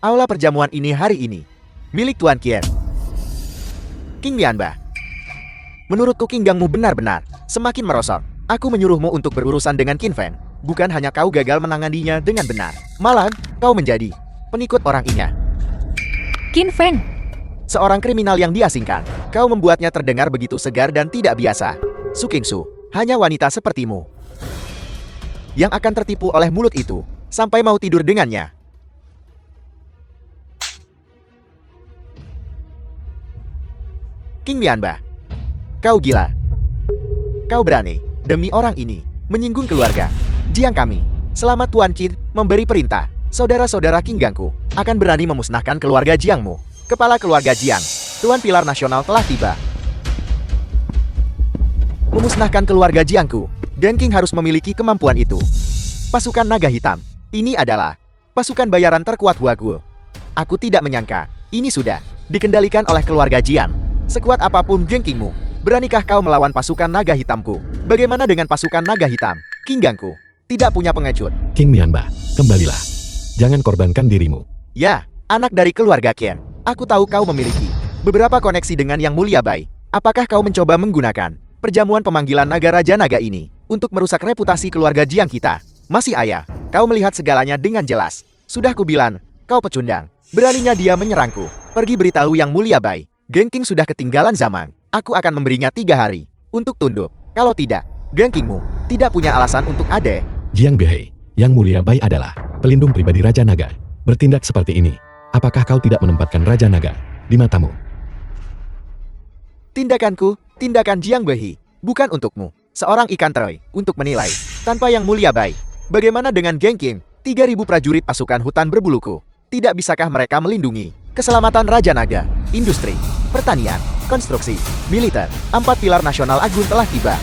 Aula perjamuan ini hari ini milik Tuan Kier. King Lianba, menurutku Kinggangmu benar-benar semakin merosot. Aku menyuruhmu untuk berurusan dengan Qin Feng. Bukan hanya kau gagal menanganinya dengan benar, malah kau menjadi pengikut orang ini. Qin Feng, Seorang kriminal yang diasingkan. Kau membuatnya terdengar begitu segar dan tidak biasa. Su Qingsu, hanya wanita sepertimu yang akan tertipu oleh mulut itu sampai mau tidur dengannya. King Lianba, kau gila. Kau berani, demi orang ini, menyinggung keluarga Jiang kami. Selama Tuan Qin memberi perintah, saudara-saudara King Gangku akan berani memusnahkan keluarga Jiangmu. Kepala keluarga Jiang, Tuan Pilar Nasional telah tiba. Memusnahkan keluarga Jiangku, Dan King harus memiliki kemampuan itu. Pasukan naga hitam, ini adalah pasukan bayaran terkuat Huagul. Aku tidak menyangka, ini sudah dikendalikan oleh keluarga Jiang. Sekuat apapun geng Kingmu, beranikah kau melawan pasukan naga hitamku? Bagaimana dengan pasukan naga hitam? King Gangku tidak punya pengecut. King Mianba, kembalilah. Jangan korbankan dirimu. Ya, anak dari keluarga Qian. Aku tahu kau memiliki beberapa koneksi dengan Yang Mulia Bai. Apakah kau mencoba menggunakan perjamuan pemanggilan naga raja naga ini untuk merusak reputasi keluarga Jiang kita? Masih ayah, kau melihat segalanya dengan jelas. Sudah kubilang, kau pecundang. Beraninya dia menyerangku. Pergi beritahu Yang Mulia Bai. Geng King sudah ketinggalan zaman. Aku akan memberinya 3 hari untuk tunduk. Kalau tidak, geng Kingmu tidak punya alasan untuk ade. Jiang Behei, Yang Mulia Bai adalah pelindung pribadi Raja Naga. Bertindak seperti ini, apakah kau tidak menempatkan Raja Naga di matamu? Tindakanku, tindakan Jiang Behei, bukan untukmu. Seorang ikan Troy untuk menilai. Tanpa Yang Mulia Bai, bagaimana dengan geng King? 3.000 prajurit pasukan hutan berbuluku. Tidak bisakah mereka melindungi keselamatan Raja Naga, industri, pertanian, konstruksi, militer? 4 pilar nasional agung telah tiba.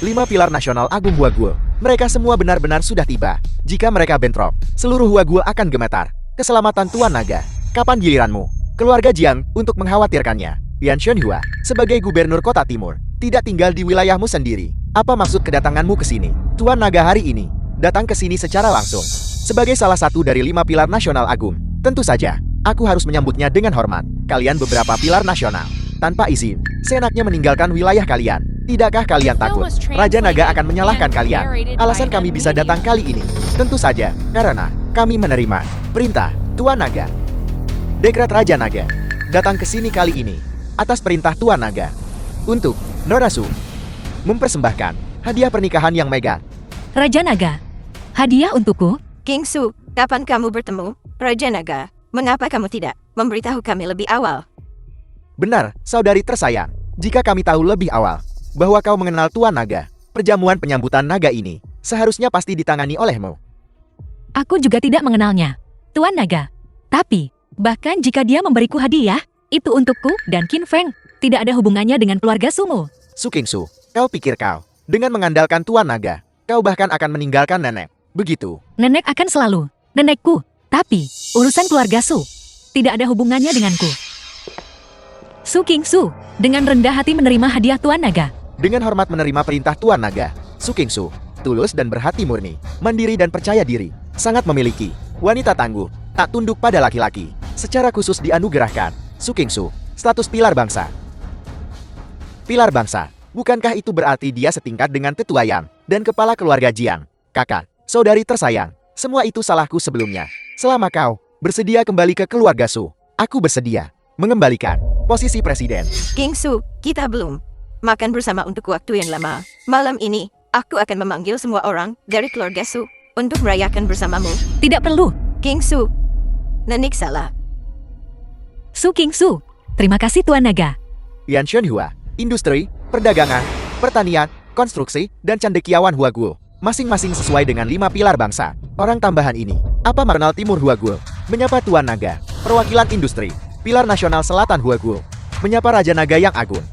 5 pilar nasional agung Huagul. Mereka semua benar-benar sudah tiba. Jika mereka bentrok, seluruh Huagul akan gemetar. Keselamatan Tuan Naga. Kapan giliranmu, keluarga Jiang, untuk mengkhawatirkannya? Yan Shenhua, sebagai gubernur kota timur, tidak tinggal di wilayahmu sendiri. Apa maksud kedatanganmu ke sini? Tuan Naga hari ini datang ke sini secara langsung. Sebagai salah satu dari 5 pilar nasional agung, tentu saja, aku harus menyambutnya dengan hormat. Kalian beberapa pilar nasional. Tanpa izin, seenaknya meninggalkan wilayah kalian. Tidakkah kalian takut Raja Naga akan menyalahkan kalian? Alasan kami bisa datang kali ini, tentu saja, karena kami menerima perintah Tuan Naga. Dekret Raja Naga datang ke sini kali ini atas perintah Tuan Naga untuk Nona Su mempersembahkan hadiah pernikahan yang mega. Raja Naga, hadiah untukku? King Su, kapan kamu bertemu Raja Naga? Mengapa kamu tidak memberitahu kami lebih awal? Benar, saudari tersayang. Jika kami tahu lebih awal bahwa kau mengenal Tuan Naga, perjamuan penyambutan naga ini seharusnya pasti ditangani olehmu. Aku juga tidak mengenalnya, Tuan Naga. Tapi, bahkan jika dia memberiku hadiah, itu untukku dan Qin Feng. Tidak ada hubungannya dengan keluarga Sumu. Su Kingsu, kau pikir kau dengan mengandalkan Tuan Naga, kau bahkan akan meninggalkan nenek? Begitu. Nenek akan selalu nenekku. Tapi, urusan keluarga Su tidak ada hubungannya denganku. Su Kingsu, dengan rendah hati menerima hadiah Tuan Naga. Dengan hormat menerima perintah Tuan Naga, Su Kingsu tulus dan berhati murni, mandiri dan percaya diri, sangat memiliki wanita tangguh, tak tunduk pada laki-laki. Secara khusus dianugerahkan Su Kingsu status pilar bangsa. Pilar bangsa, bukankah itu berarti dia setingkat dengan Tetua Yang dan kepala keluarga Jiang? Kakak, saudari tersayang, semua itu salahku sebelumnya. Selama kau bersedia kembali ke keluarga Su, aku bersedia mengembalikan posisi presiden. King Su, kita belum makan bersama untuk waktu yang lama. Malam ini, aku akan memanggil semua orang dari keluarga Su untuk merayakan bersamamu. Tidak perlu. King Su, Nenek salah. Su Kingsu, terima kasih Tuan Naga. Yan Shenhua, industri, perdagangan, pertanian, konstruksi, dan cendekiawan Huagul. Masing-masing sesuai dengan 5 pilar bangsa. Orang tambahan ini, apa Marnal Timur Huagul, menyapa Tuan Naga, perwakilan industri, pilar nasional selatan Huagul, menyapa Raja Naga yang agung.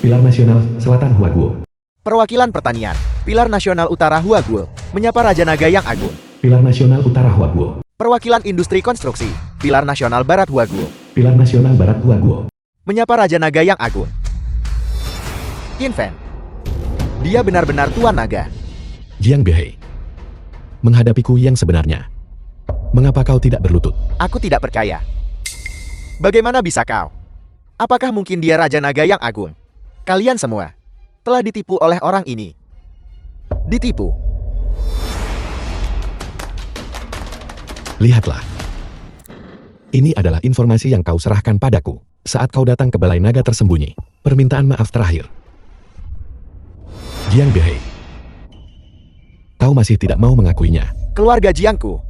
Pilar Nasional Selatan Huagul. Perwakilan pertanian, pilar nasional utara Huagul, menyapa Raja Naga yang agung. Pilar Nasional Utara Huagul. Perwakilan industri konstruksi, pilar nasional barat Huagul, Pilar Nasional Barat Huagul. menyapa Raja Naga yang agung. Qin Feng, dia benar-benar Tuan Naga. Jiang Behei. Menghadapiku yang sebenarnya. Mengapa kau tidak berlutut? Aku tidak percaya. Bagaimana bisa kau? Apakah mungkin dia Raja Naga yang agung? Kalian semua telah ditipu oleh orang ini. Ditipu. Lihatlah. Ini adalah informasi yang kau serahkan padaku saat kau datang ke Balai Naga tersembunyi. Permintaan maaf terakhir. Jiang Behei. Kau masih tidak mau mengakuinya. Keluarga Jiangku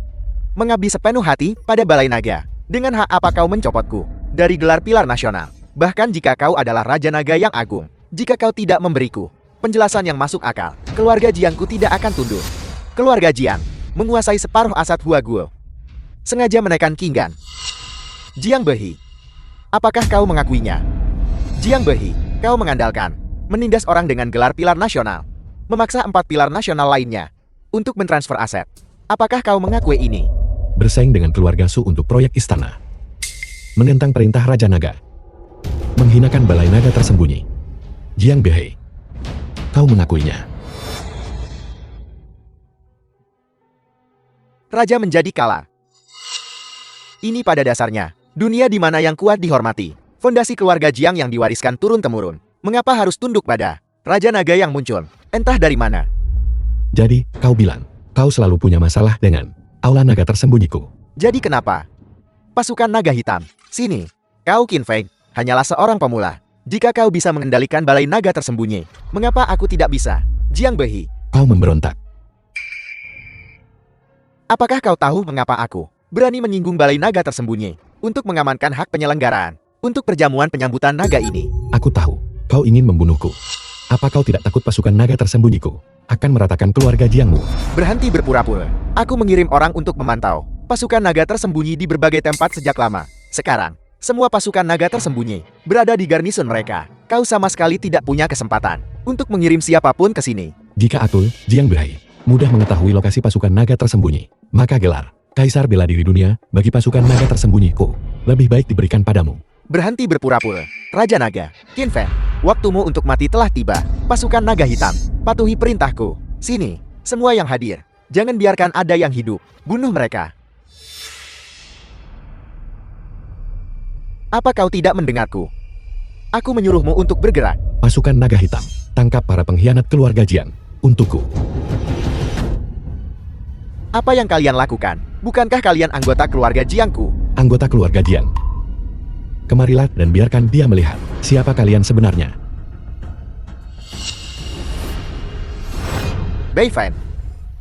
mengabdi sepenuh hati pada Balai Naga. Dengan hak apa kau mencopotku dari gelar pilar nasional? Bahkan jika kau adalah Raja Naga yang agung, Jika kau tidak memberiku penjelasan yang masuk akal, keluarga Jiangku tidak akan tunduk. Keluarga Jiang menguasai separuh aset Huaguo. Sengaja menaikkan Qinggan. Jiang Behi, apakah kau mengakuinya? Jiang Behi, kau mengandalkan menindas orang dengan gelar pilar nasional, memaksa 4 pilar nasional lainnya untuk mentransfer aset. Apakah kau mengakui ini? Bersaing dengan keluarga Su untuk proyek istana. Menentang perintah Raja Naga. Menghinakan balai naga tersembunyi. Jiang Behe, kau mengakuinya. Raja menjadi kalah. Ini pada dasarnya dunia di mana yang kuat dihormati. Fondasi keluarga Jiang yang diwariskan turun-temurun. Mengapa harus tunduk pada Raja Naga yang muncul? Entah dari mana. Jadi, kau bilang, kau selalu punya masalah dengan aula naga tersembunyiku. Jadi kenapa? Pasukan naga hitam, sini. Kau Qin Feng, hanyalah seorang pemula. Jika kau bisa mengendalikan balai naga tersembunyi, mengapa aku tidak bisa? Jiang Behi, Kau memberontak. apakah kau tahu mengapa aku berani menyinggung balai naga tersembunyi untuk mengamankan hak penyelenggaraan untuk perjamuan penyambutan naga ini? Aku tahu, kau ingin membunuhku. Apa kau tidak takut pasukan naga tersembunyiku akan meratakan keluarga Jiangmu? Berhenti berpura-pura. Aku mengirim orang untuk memantau pasukan naga tersembunyi di berbagai tempat sejak lama. Sekarang, semua pasukan naga tersembunyi berada di garnison mereka. Kau sama sekali tidak punya kesempatan untuk mengirim siapapun ke sini. Jika Atul, Jiang Behe, mudah mengetahui lokasi pasukan naga tersembunyi, maka gelar Kaisar Bela Diri Dunia bagi pasukan naga tersembunyiku lebih baik diberikan padamu. Berhenti berpura-pura. Raja Naga, Qin Feng, waktumu untuk mati telah tiba. Pasukan naga hitam, patuhi perintahku. Sini, semua yang hadir. Jangan biarkan ada yang hidup. Bunuh mereka. Apa kau tidak mendengarku? Aku menyuruhmu untuk bergerak. Pasukan naga hitam, tangkap para pengkhianat keluarga Jiang untukku. Apa yang kalian lakukan? Bukankah kalian anggota keluarga Jiangku? Anggota keluarga Jiang. Kemarilah dan biarkan dia melihat siapa kalian sebenarnya. Beifan,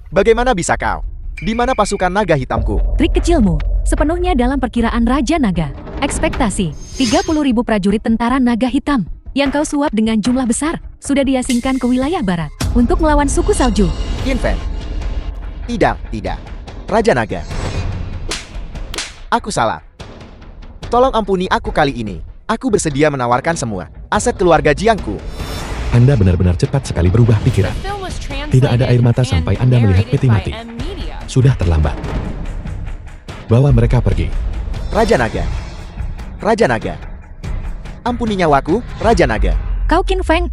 bagaimana bisa kau? Di mana pasukan naga hitamku? Trik kecilmu, sepenuhnya dalam perkiraan Raja Naga. Ekspektasi, 30.000 prajurit tentara naga hitam yang kau suap dengan jumlah besar sudah diasingkan ke wilayah barat untuk melawan suku salju. Qin Feng. Tidak. Raja Naga. Aku salah. Tolong ampuni aku kali ini. Aku bersedia menawarkan semua aset keluarga Jiangku. Anda benar-benar cepat sekali berubah pikiran. The film was Tidak ada air mata translated sampai and Anda melihat narrated peti by mati. M-Media. Sudah terlambat. Bawa mereka pergi. Raja Naga. Raja Naga. Ampuni nyawaku, Raja Naga. Kau Qin Feng,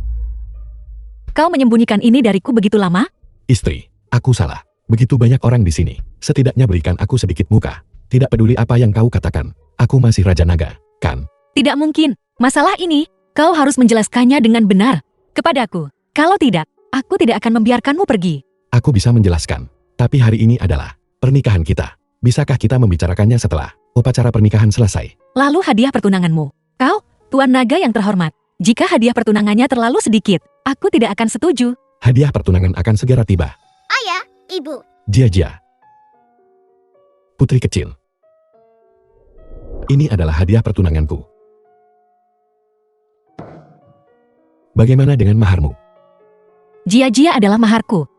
kau menyembunyikan ini dariku begitu lama? Istri, aku salah. Begitu banyak orang di sini. Setidaknya berikan aku sedikit muka. Tidak peduli apa yang kau katakan. Aku masih Raja Naga, kan? Tidak mungkin. Masalah ini, kau harus menjelaskannya dengan benar kepadaku. Kalau tidak, aku tidak akan membiarkanmu pergi. Aku bisa menjelaskan. Tapi hari ini adalah pernikahan kita. Bisakah kita membicarakannya setelah upacara pernikahan selesai? Lalu hadiah pertunanganmu. Kau, Tuan Naga yang terhormat. Jika hadiah pertunangannya terlalu sedikit, aku tidak akan setuju. Hadiah pertunangan akan segera tiba. Ayah, ibu. Jia. Putri kecil. Ini adalah hadiah pertunanganku. Bagaimana dengan maharmu? Jia adalah maharku.